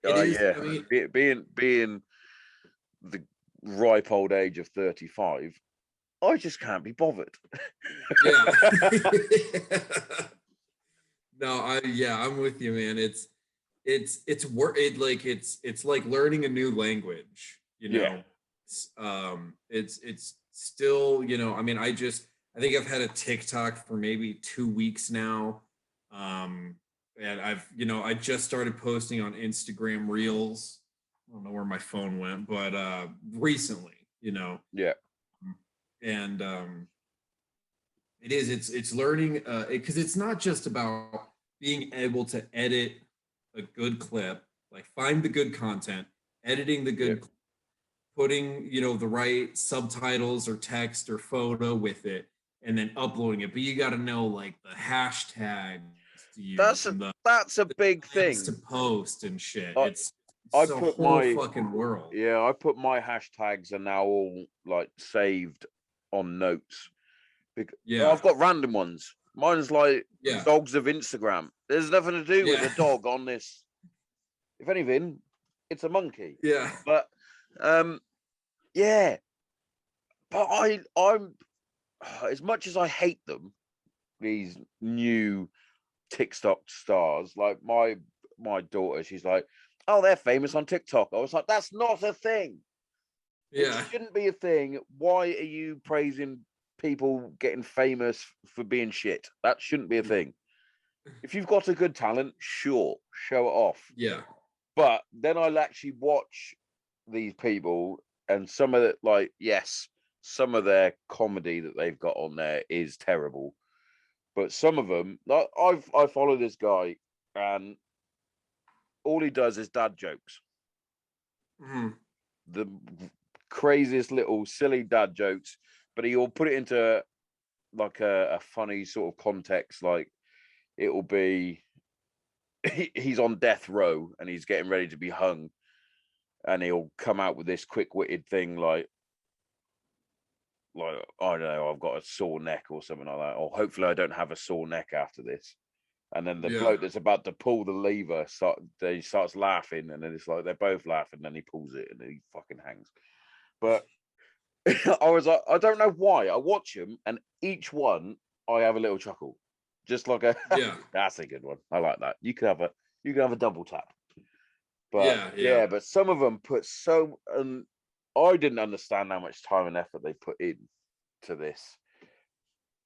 It is.
yeah,
I mean,
being the ripe old age of 35, I just can't be bothered.
yeah. No, I'm with you, man. It's work it like it's like learning a new language, you
Yeah.
know. It's still, you know, I mean, I think I've had a TikTok for maybe 2 weeks now. Um and I just started posting on Instagram Reels. I don't know where my phone went, but recently, you know.
Yeah.
And it's learning because it's not just about being able to edit a good clip, like find the good content, editing the
Yeah.
good, putting, you know, the right subtitles or text or photo with it, and then uploading it. But you got to know like the hashtags to use and
That's a
the
big
times to
thing.
post and shit.
I I
It's a
put
whole
my
fucking world.
I put my hashtags are now all like saved on notes. Because
Yeah,
I've got random ones. Mine's like
yeah,
dogs of Instagram. There's nothing to do with
yeah,
a dog on this. If anything, it's a monkey.
yeah,
But um yeah, but I'm as much as I hate them, these new TikTok stars, like my daughter, she's like, oh, they're famous on TikTok. I was like, that's not a thing. It
yeah.
shouldn't be a thing. Why are you praising people getting famous for being shit? That shouldn't be a thing. If you've got a good talent, sure, show it off.
Yeah.
But then I'll actually watch these people, and some of it, like, yes, some of their comedy that they've got on there is terrible. But some of them, like I follow this guy, and all he does is dad jokes.
Mhm.
The craziest little silly dad jokes, but he'll put it into like a funny sort of context. Like it'll be he's on death row and he's getting ready to be hung, and he'll come out with this quick-witted thing like I don't know, I've got a sore neck or something like that, or hopefully I don't have a sore neck after this. And then the
Yeah.
bloke that's about to pull the lever he starts laughing, and then it's like they're both laughing, and then he pulls it and then he fucking hangs. But I was like, I don't know why. I watch them, and each one I have a little chuckle, just like a that's a good one. I like that. You can have a double tap. But yeah, but some of them put so, and I didn't understand how much time and effort they put in to this,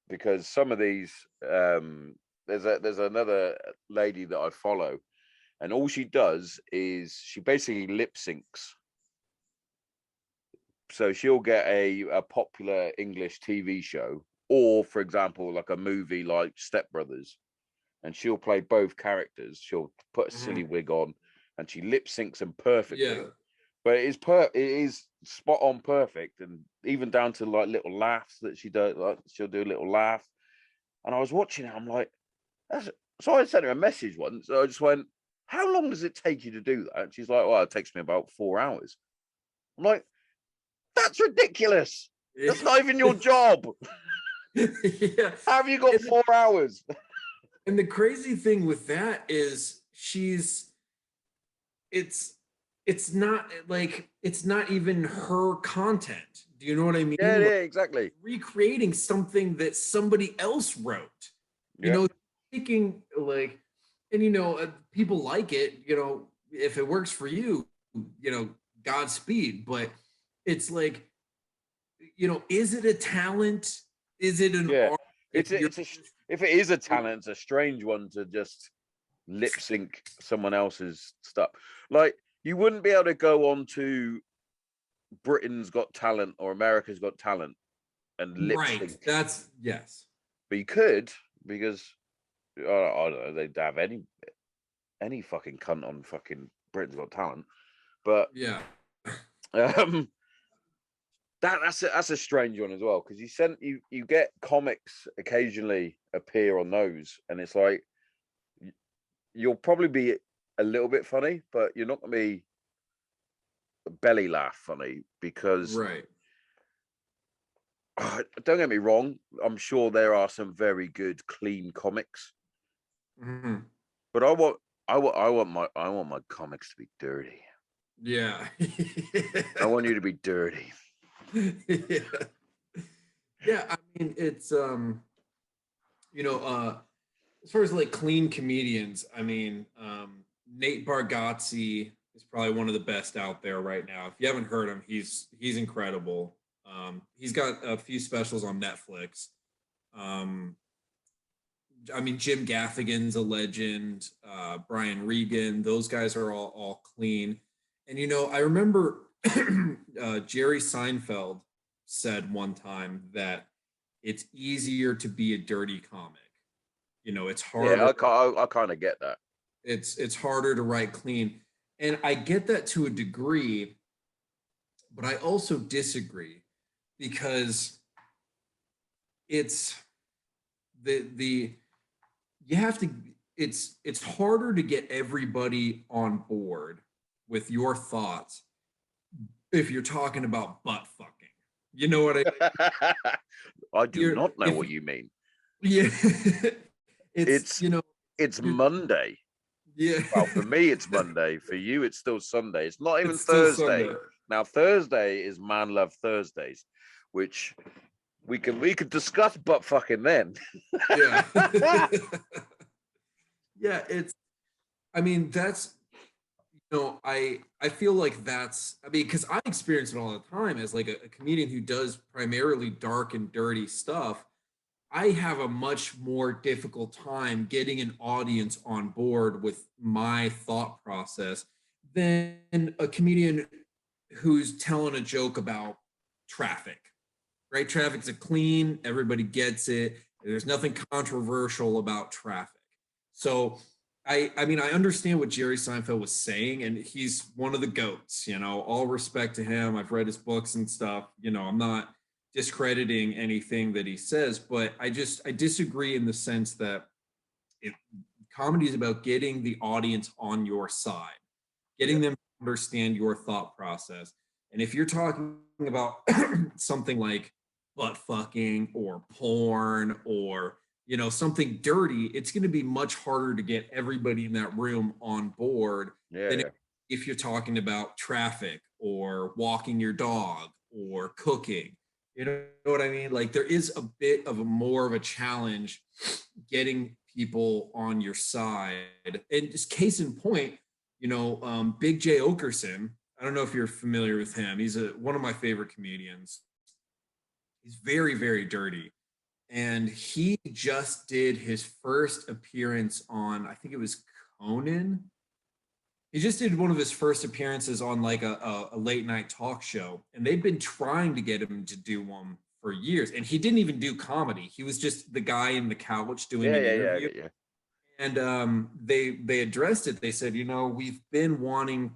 because some of these, there's another lady that I follow, and all she does is she basically lip syncs. So she'll get a popular English TV show, or for example, like a movie like Step Brothers, and she'll play both characters. She'll put a silly wig on, and she lip syncs them perfectly.
Yeah.
But it is spot on perfect, and even down to like little laughs that she does. Like she'll do a little laugh, and I was watching it. I'm like, so I sent her a message once. I just went, "How long does it take you to do that?" And she's like, "Well, it takes me about 4 hours." I'm like, "That's ridiculous. That's not even your job."
Yeah.
How have you got 4 hours?
And the crazy thing with that is it's not like, it's not even her content. Do you know what I mean?
Yeah,
like,
exactly.
Recreating something that somebody else wrote. You know, taking like, and people like it, if it works for you, Godspeed. But it's like, is it a talent? Is it an art?
If it is a talent, it's a strange one to just lip sync someone else's stuff. Like, you wouldn't be able to go on to Britain's Got Talent or America's Got Talent and lip sync.
Right. That's yes.
But you could, because I don't know, they'd have any fucking cunt on fucking Britain's Got Talent. But
yeah.
That's a strange one as well, because you get comics occasionally appear on those, and it's like you'll probably be a little bit funny, but you're not gonna be belly laugh funny, because don't get me wrong, I'm sure there are some very good clean comics, but I want my comics to be dirty.
Yeah.
I want you to be dirty.
Yeah, I mean, it's as far as like clean comedians, I mean, Nate Bargatze is probably one of the best out there right now. If you haven't heard him, he's incredible. He's got a few specials on Netflix. I mean, Jim Gaffigan's a legend. Brian Regan, those guys are all clean. And I remember Jerry Seinfeld said one time that it's easier to be a dirty comic. It's harder.
Yeah, I kind of get that.
It's harder to write clean, and I get that to a degree, but I also disagree, because it's the you have to. It's harder to get everybody on board with your thoughts if you're talking about butt fucking. You know what I mean?
I do not know what you mean.
Yeah. it's
Monday.
Yeah.
Well, for me, it's Monday. For you, it's still Sunday. It's not even Thursday. Now, Thursday is Man Love Thursdays, which we could discuss butt fucking then.
Yeah. Yeah, I mean, that's, I feel like that's, I mean, because I experience it all the time as like a comedian who does primarily dark and dirty stuff. I have a much more difficult time getting an audience on board with my thought process than a comedian who's telling a joke about traffic, right? Traffic's a clean, everybody gets it. There's nothing controversial about traffic. So I mean, I understand what Jerry Seinfeld was saying, and he's one of the GOATs, all respect to him. I've read his books and stuff. I'm not discrediting anything that he says, but I disagree in the sense that comedy is about getting the audience on your side, getting them to understand your thought process. And if you're talking about something like butt fucking or porn or something dirty, it's going to be much harder to get everybody in that room on board than if you're talking about traffic or walking your dog or cooking. You know what I mean? Like there is a bit of a more of a challenge getting people on your side. And just case in point, Big J Okerson. I don't know if you're familiar with him. He's one of my favorite comedians. He's very, very dirty. And he just did his first appearance on, I think it was Conan. He just did one of his first appearances on like a late night talk show. And they've been trying to get him to do one for years. And he didn't even do comedy. He was just the guy in the couch doing an interview.
Yeah.
And they addressed it. They said, we've been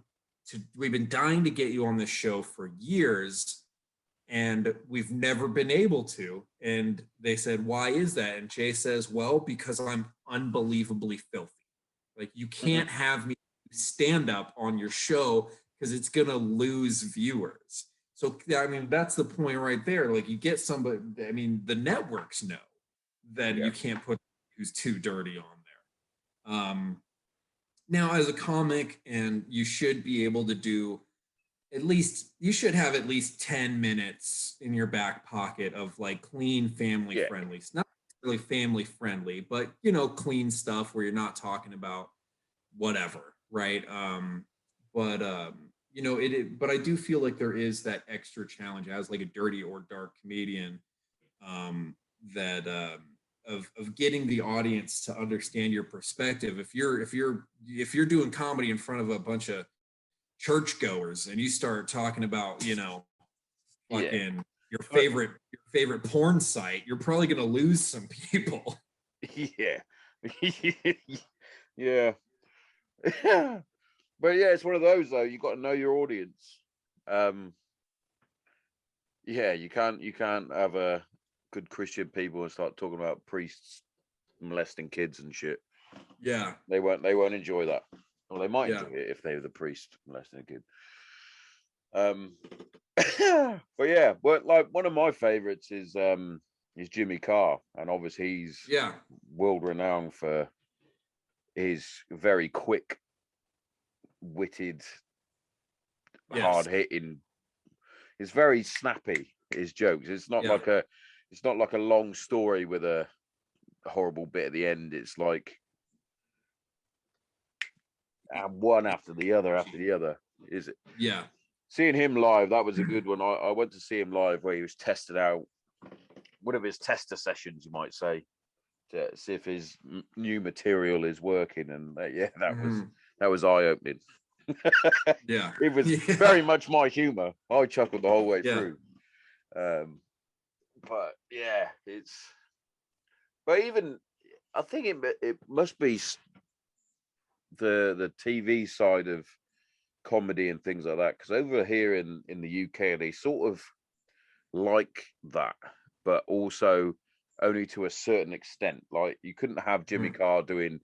dying to get you on this show for years, and we've never been able to. And they said, why is that? And Jay says, well, because I'm unbelievably filthy. Like you can't have me stand up on your show because it's going to lose viewers. So, I mean, that's the point right there. Like you get somebody, I mean, the networks know that you can't put who's too dirty on there. Now, as a comic, and you should be able to do you should have at least 10 minutes in your back pocket of like clean family friendly, not really family friendly, but clean stuff where you're not talking about whatever, right? But I do feel like there is that extra challenge as like a dirty or dark comedian, that of getting the audience to understand your perspective. If you're doing comedy in front of a bunch of churchgoers and you start talking about fucking your favorite porn site, you're probably gonna lose some people.
Yeah. Yeah. But yeah, it's one of those though. You got to know your audience. You can't have a good Christian people and start talking about priests molesting kids and shit.
Yeah,
they won't enjoy that. Well, they might enjoy it if they were the priest molesting a kid. But yeah, like one of my favorites is Jimmy Carr, and obviously he's world renowned for his very quick-witted, hard-hitting. It's very snappy. His jokes. It's not like a long story with a horrible bit at the end. It's like one after the other. Is it?
Yeah.
Seeing him live, that was a good one. I went to see him live where he was tested out, one of his tester sessions, you might say, to see if his new material is working. And that was eye opening.
Yeah,
it was very much my humor. I chuckled the whole way through. But yeah, but even I think it must be the TV side of comedy and things like that, because over here in the UK they sort of like that, but also only to a certain extent. Like you couldn't have Jimmy Carr doing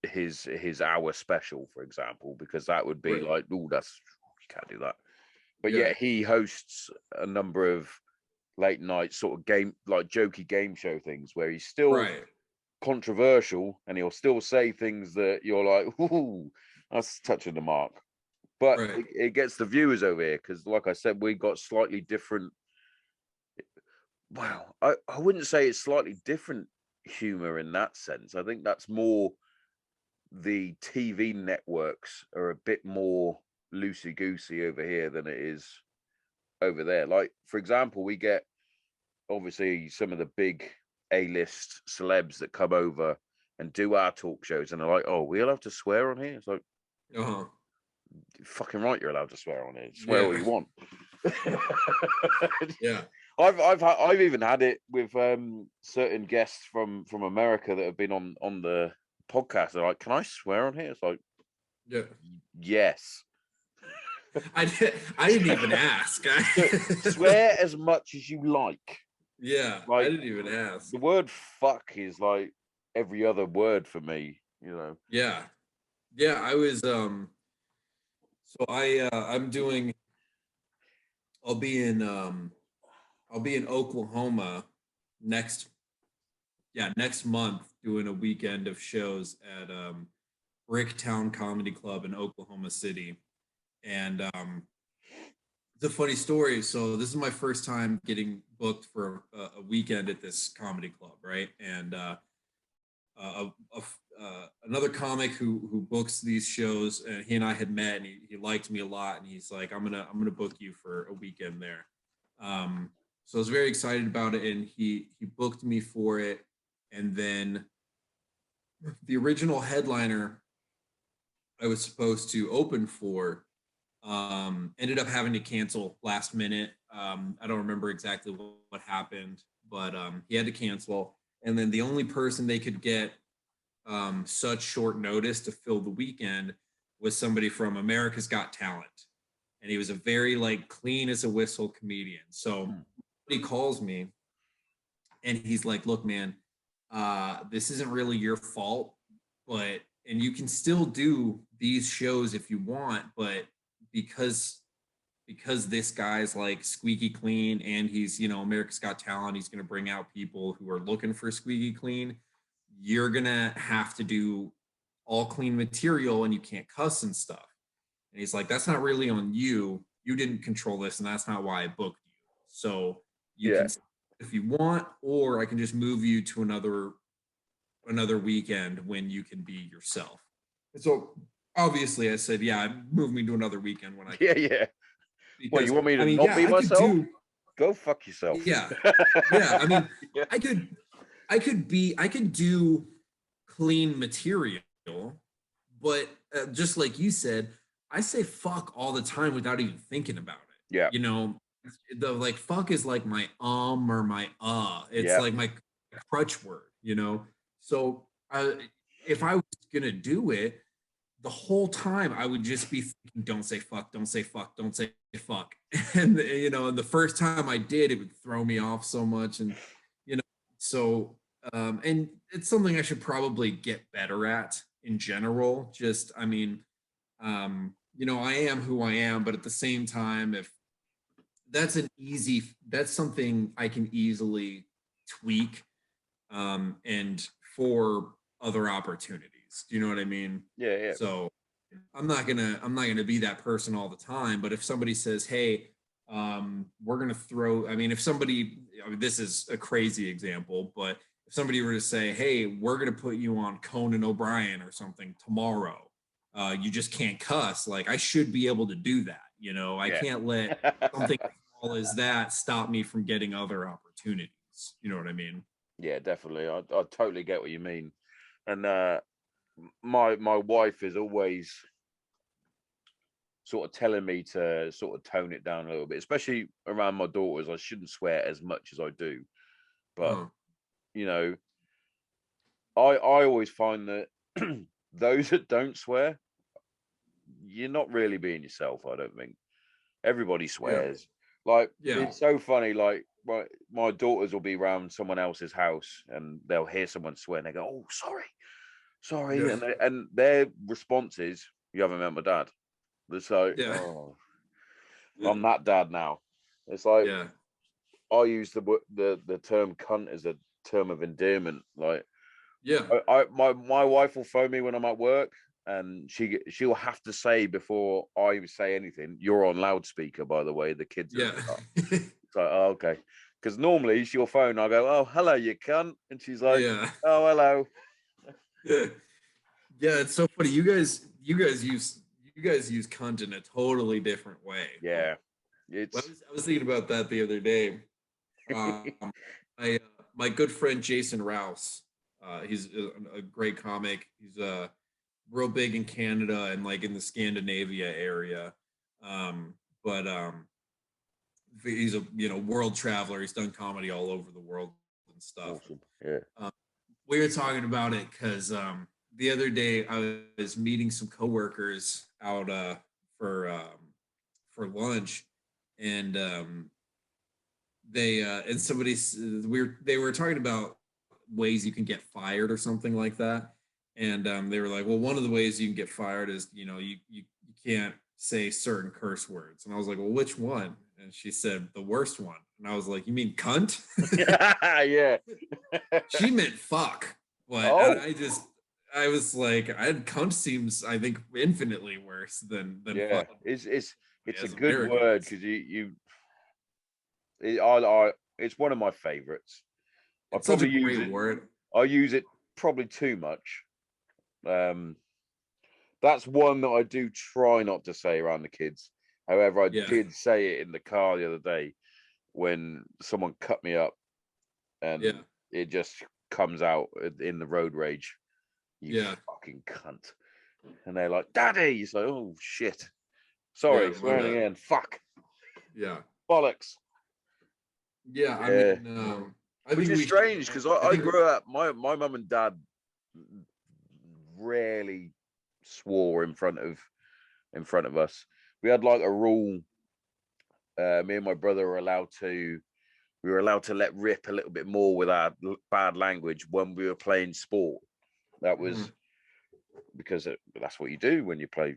his hour special, for example, because that would be like, oh, you can't do that. But yet he hosts a number of late night sort of game, like jokey game show things where he's still controversial and he'll still say things that you're like, ooh, that's touching the mark. But it gets the viewers over here because, like I said, we got slightly different. Wow, I wouldn't say it's slightly different humor in that sense. I think that's more the TV networks are a bit more loosey-goosey over here than it is over there. Like, for example, we get obviously some of the big A-list celebs that come over and do our talk shows, and they're like, "Oh, we allowed to swear on here?" It's like, fucking right, you're allowed to swear on it. Swear all you want. I've even had it with certain guests from America that have been on the podcast. They're like, "Can I swear on here?" It's like, yes.
I didn't even ask.
Swear as much as you like.
Yeah, like, I didn't even ask.
The word "fuck" is like every other word for me,
Yeah, I was so I'm doing. I'll be in Oklahoma next month doing a weekend of shows at Bricktown Comedy Club in Oklahoma City, and It's a funny story. So this is my first time getting booked for a weekend at this comedy club, right? And another comic who books these shows, and he and I had met, and he liked me a lot, and he's like, I'm gonna book you for a weekend there. So I was very excited about it, and he booked me for it, and then the original headliner I was supposed to open for ended up having to cancel last minute. I don't remember exactly what happened, but he had to cancel. And then the only person they could get such short notice to fill the weekend was somebody from America's Got Talent. And he was a very like clean as a whistle comedian. So he calls me and he's like, look, man, this isn't really your fault, but and you can still do these shows if you want, but because this guy's like squeaky clean and he's, America's Got Talent, he's going to bring out people who are looking for squeaky clean. You're going to have to do all clean material and you can't cuss and stuff. And he's like, that's not really on you. You didn't control this, and that's not why I booked you. So you can, if you want, or I can just move you to another weekend when you can be yourself. And so obviously I said, yeah, move me to another weekend when I can.
Yeah.
Because,
well, you want me to not be myself? Go fuck yourself.
Yeah. Yeah. I mean, I could do clean material, but just like you said, I say fuck all the time without even thinking about it.
Yeah.
The like fuck is like my or my It's like my crutch word, So if I was gonna do it, the whole time I would just be thinking, don't say fuck, don't say fuck, don't say fuck. And and the first time I did, it would throw me off so much. And so and it's something I should probably get better at in general. Just I mean, I am who I am, but at the same time, if that's something I can easily tweak and for other opportunities. Do you know what I mean?
Yeah.
So I'm not gonna be that person all the time. But if somebody says, hey, we're gonna throw, if somebody, this is a crazy example, but if somebody were to say, hey, we're gonna put you on Conan O'Brien or something tomorrow, you just can't cuss. Like I should be able to do that. I can't let something as small as that stop me from getting other opportunities. You know what I mean?
Yeah, definitely. I totally get what you mean. And my wife is always sort of telling me to sort of tone it down a little bit, especially around my daughters. I shouldn't swear as much as I do, but I always find that those that don't swear, you're not really being yourself. I don't think everybody swears. It's so funny. Like my daughters will be around someone else's house and they'll hear someone swear and they go, "Oh, sorry," and their response is, "You haven't met my dad." It's like, oh, I'm that dad now. It's like I use the term "cunt" as a term of endearment. Like, my wife will phone me when I'm at work, and she'll have to say before I say anything, "You're on loudspeaker, by the way." The kids are it's like, oh, okay. Because normally she'll phone, I'll go, "Oh, hello, you cunt," and she's like, "Oh, hello."
Yeah, it's so funny. You guys use cunt in a totally different way.
Yeah,
I was thinking about that the other day. My good friend Jason Rouse, he's a great comic. He's real big in Canada and like in the Scandinavia area. But he's a world traveler. He's done comedy all over the world and stuff.
Awesome. Yeah.
We were talking about it because the other day I was meeting some coworkers out for lunch, and they were talking about ways you can get fired or something like that, and they were like, well, one of the ways you can get fired is you can't say certain curse words, and I was like, well, which one? And she said the worst one, and I was like, you mean cunt?
Yeah.
She meant fuck, but I was like, cunt seems, I think, infinitely worse than fuck.
It's It's a good word because it's one of my favorites.
It's such a great word.
I use it probably too much. That's one that I do try not to say around the kids. However, I did say it in the car the other day when someone cut me up, and it just comes out in the road rage. You fucking cunt. And they're like, Daddy. He's like, oh shit. Sorry, swearing again. Fuck.
Yeah.
Bollocks.
Yeah, I mean,
which is strange because I grew up. My mum and dad rarely swore in front of us. We had like a rule. Me and my brother were allowed to let rip a little bit more with our bad language when we were playing sport. That was because that's what you do when you play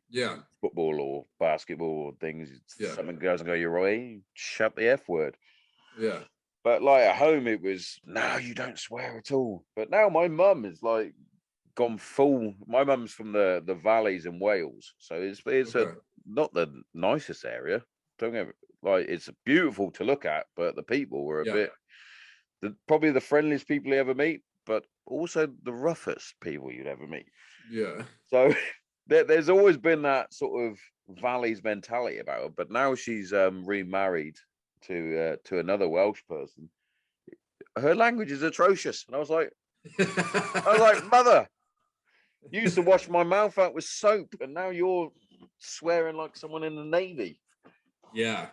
football or basketball or things. Something goes and go your way, shut the F word.
Yeah.
But like at home, it was, no, you don't swear at all. But now my mum is like gone full. My mum's from the valleys in Wales, so it's not the nicest area. Don't get like, it's beautiful to look at, but the people were a bit probably the friendliest people you ever meet, but also the roughest people you'd ever meet.
Yeah.
So there's always been that sort of valleys mentality about her, but now she's remarried to another Welsh person. Her language is atrocious, and I was like, Mother, you used to wash my mouth out with soap, and now you're swearing like someone in the Navy.
Yeah.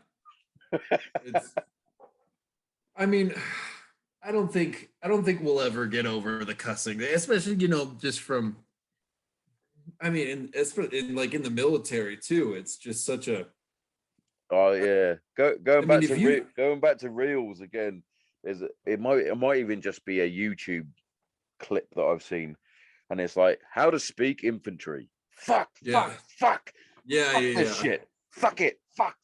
I mean, I don't think we'll ever get over the cussing, especially, just from, I mean, in like in the military too. It's just such a.
Oh yeah, going back to reels again. It might even just be a YouTube clip that I've seen, and it's like how to speak infantry. Fuck.
Yeah.
This shit. Fuck it. Fuck.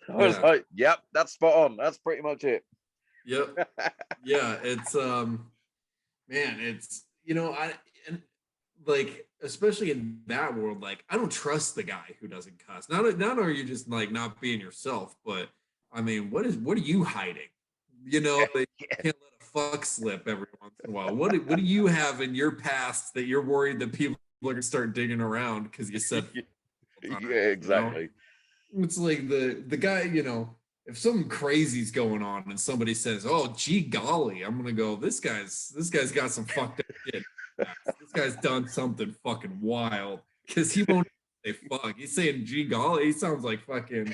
I was like, yep, that's spot on. That's pretty much it.
Yep. Yeah, it's man, it's and like, especially in that world, like I don't trust the guy who doesn't cuss. Not are you just like not being yourself, but I mean, what are you hiding? They can't let a fuck slip every once in a while. What do you have in your past that you're worried that people are gonna start digging around because you said
yeah, exactly.
It's like the guy, if something crazy's going on and somebody says, "Oh, gee golly," I'm gonna go, This guy's got some fucked up shit. This guy's done something fucking wild because he won't say fuck. He's saying gee golly. He sounds like fucking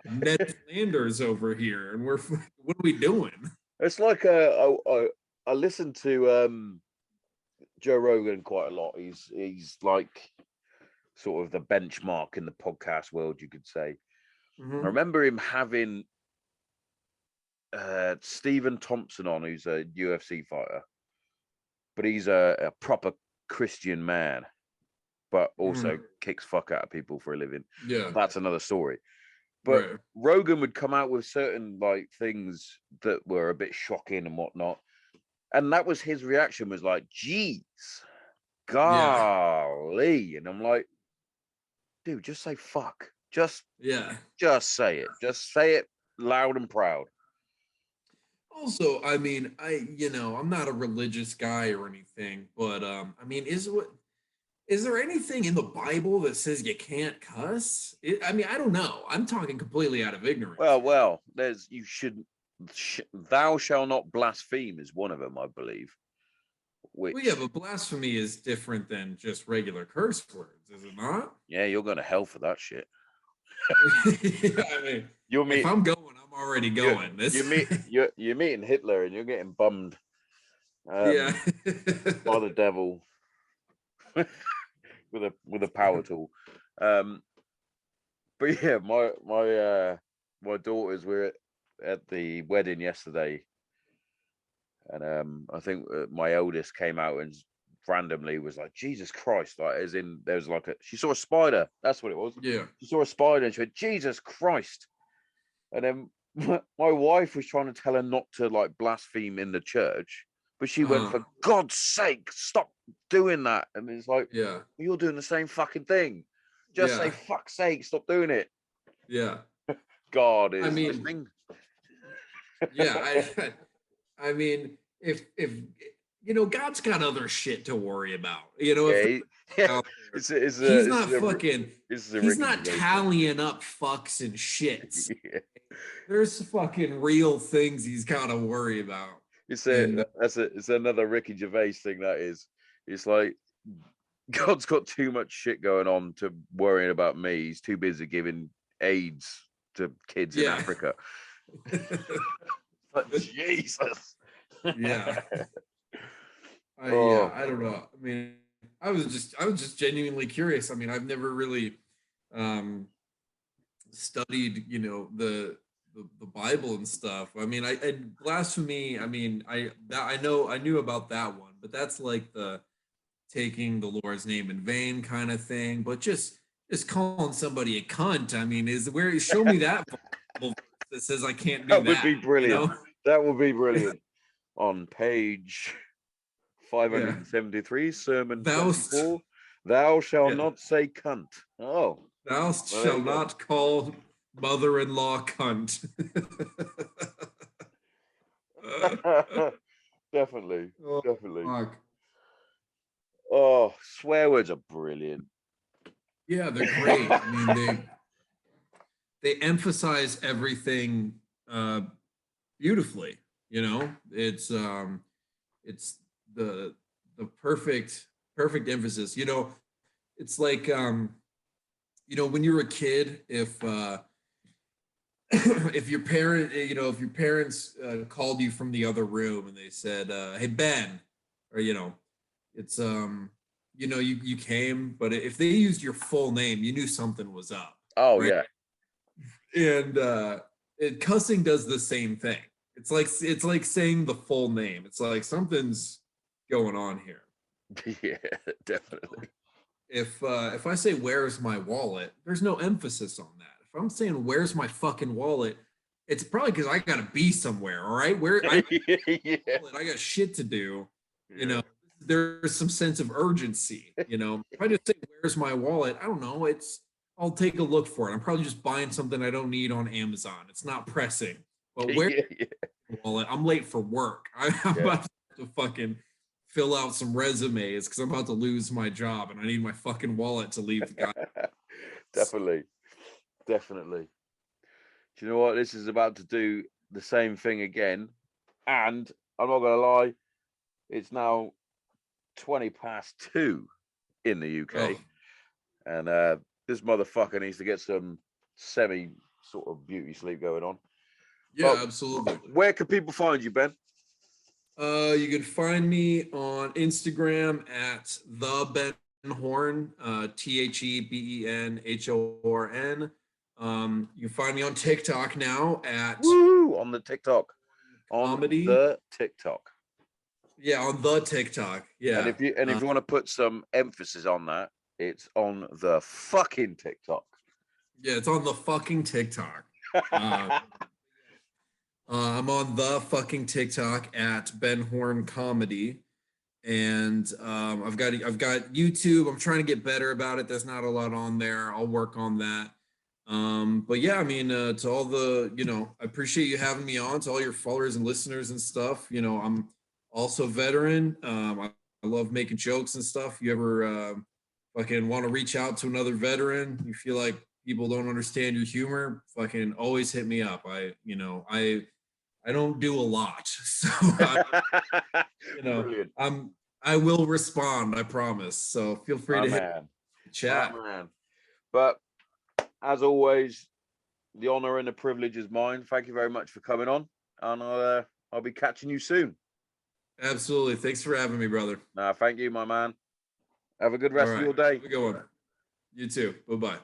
Ned Flanders over here, and what are we doing?
It's like I listen to Joe Rogan quite a lot. He's like sort of the benchmark in the podcast world, you could say. I remember him having Stephen Thompson on, who's a UFC fighter, but he's a proper Christian man, but also kicks fuck out of people for a living.
Yeah,
that's another story. But Rogan would come out with certain like things that were a bit shocking and whatnot, and that was his reaction, was like, "Geez, golly," and I'm like, dude, just say fuck. Just say it. Just say it loud and proud.
Also, I mean, I'm not a religious guy or anything, but I mean, is there anything in the Bible that says you can't cuss? I mean, I don't know. I'm talking completely out of ignorance.
Well, thou shall not blaspheme is one of them, I believe.
Well, yeah, but blasphemy is different than just regular curse words, is it not?
Yeah, you're going to hell for that shit.
I mean, if I'm going, I'm already going.
You're meeting Hitler and you're getting bummed. By the devil with a power tool. But yeah, my daughters were at the wedding yesterday, and I think my eldest came out and randomly was like, Jesus Christ, like, as in there was like she saw a spider. That's what it was.
Yeah,
she saw a spider and she went, Jesus Christ. And then my wife was trying to tell her not to like blaspheme in the church, but she went, for God's sake, stop doing that. And it's like, you're doing the same fucking thing. Just say fuck's sake, stop doing it.
Yeah.
God is
I mean,
listening.
yeah, I mean, if God's got other shit to worry about. If
Yeah.
out there, he's not fucking,
This is a
he's
Ricky
not
Gervais thing.
tallying up fucks and shits.
Yeah.
There's fucking real things he's got to worry about.
It's another Ricky Gervais thing. That is, it's like God's got too much shit going on to worrying about me. He's too busy giving AIDS to kids in Africa. But Jesus.
Yeah. I don't know. I mean, I was just genuinely curious. I mean, I've never really studied, the Bible and stuff. I mean, I blasphemy. I mean, I knew about that one, but that's like the taking the Lord's name in vain kind of thing. But just calling somebody a cunt. I mean, show me that that says I can't do that.
That would be brilliant. That would be brilliant. On page 573, sermon 24, thou shalt not say cunt. Oh,
thou shalt not call mother-in-law cunt.
Definitely.
Fuck.
Oh, swear words are brilliant.
Yeah, they're great. I mean, they emphasize everything beautifully. It's the perfect emphasis. It's like when you were a kid, if if your parents called you from the other room and they said, "Hey Ben," or it's you came, but if they used your full name, you knew something was up.
Oh
right?
Yeah.
And cussing does the same thing. It's like saying the full name. It's like something's going on here.
Yeah, definitely.
If I say where's my wallet, there's no emphasis on that. If I'm saying where's my fucking wallet, it's probably because I gotta be somewhere. All right, I got shit to do.
Yeah.
There's some sense of urgency. If I just say where's my wallet, I don't know. I'll take a look for it. I'm probably just buying something I don't need on Amazon. It's not pressing. But where's my wallet? I'm late for work. I'm about to fucking fill out some resumes because I'm about to lose my job and I need my fucking wallet to leave the guy.
Definitely. Do you know what? This is about to do the same thing again. And I'm not going to lie, it's now 2:20 in the UK. Oh. And this motherfucker needs to get some semi sort of beauty sleep going on.
Yeah, absolutely.
Where can people find you, Ben?
You can find me on Instagram at the Ben Horn, TheBenHorn. You can find me on TikTok now at
on the TikTok.
Comedy.
On the TikTok.
Yeah, on the TikTok. Yeah.
And if you want to put some emphasis on that, it's on the fucking TikTok.
Yeah, it's on the fucking TikTok. I'm on the fucking TikTok at Ben Horn Comedy, and I've got YouTube. I'm trying to get better about it. There's not a lot on there. I'll work on that. But yeah, I mean, to all the I appreciate you having me on. To all your followers and listeners and stuff. I'm also a veteran. I love making jokes and stuff. You ever fucking want to reach out to another veteran? You feel like people don't understand your humor? Fucking always hit me up. I don't do a lot, so I will respond. I promise. So feel free to hit chat.
Man. But as always, the honor and the privilege is mine. Thank you very much for coming on, and I'll be catching you soon.
Absolutely. Thanks for having me, brother.
Nah, thank you, my man. Have a good rest of your day.
Have a good one. You too. Bye-bye.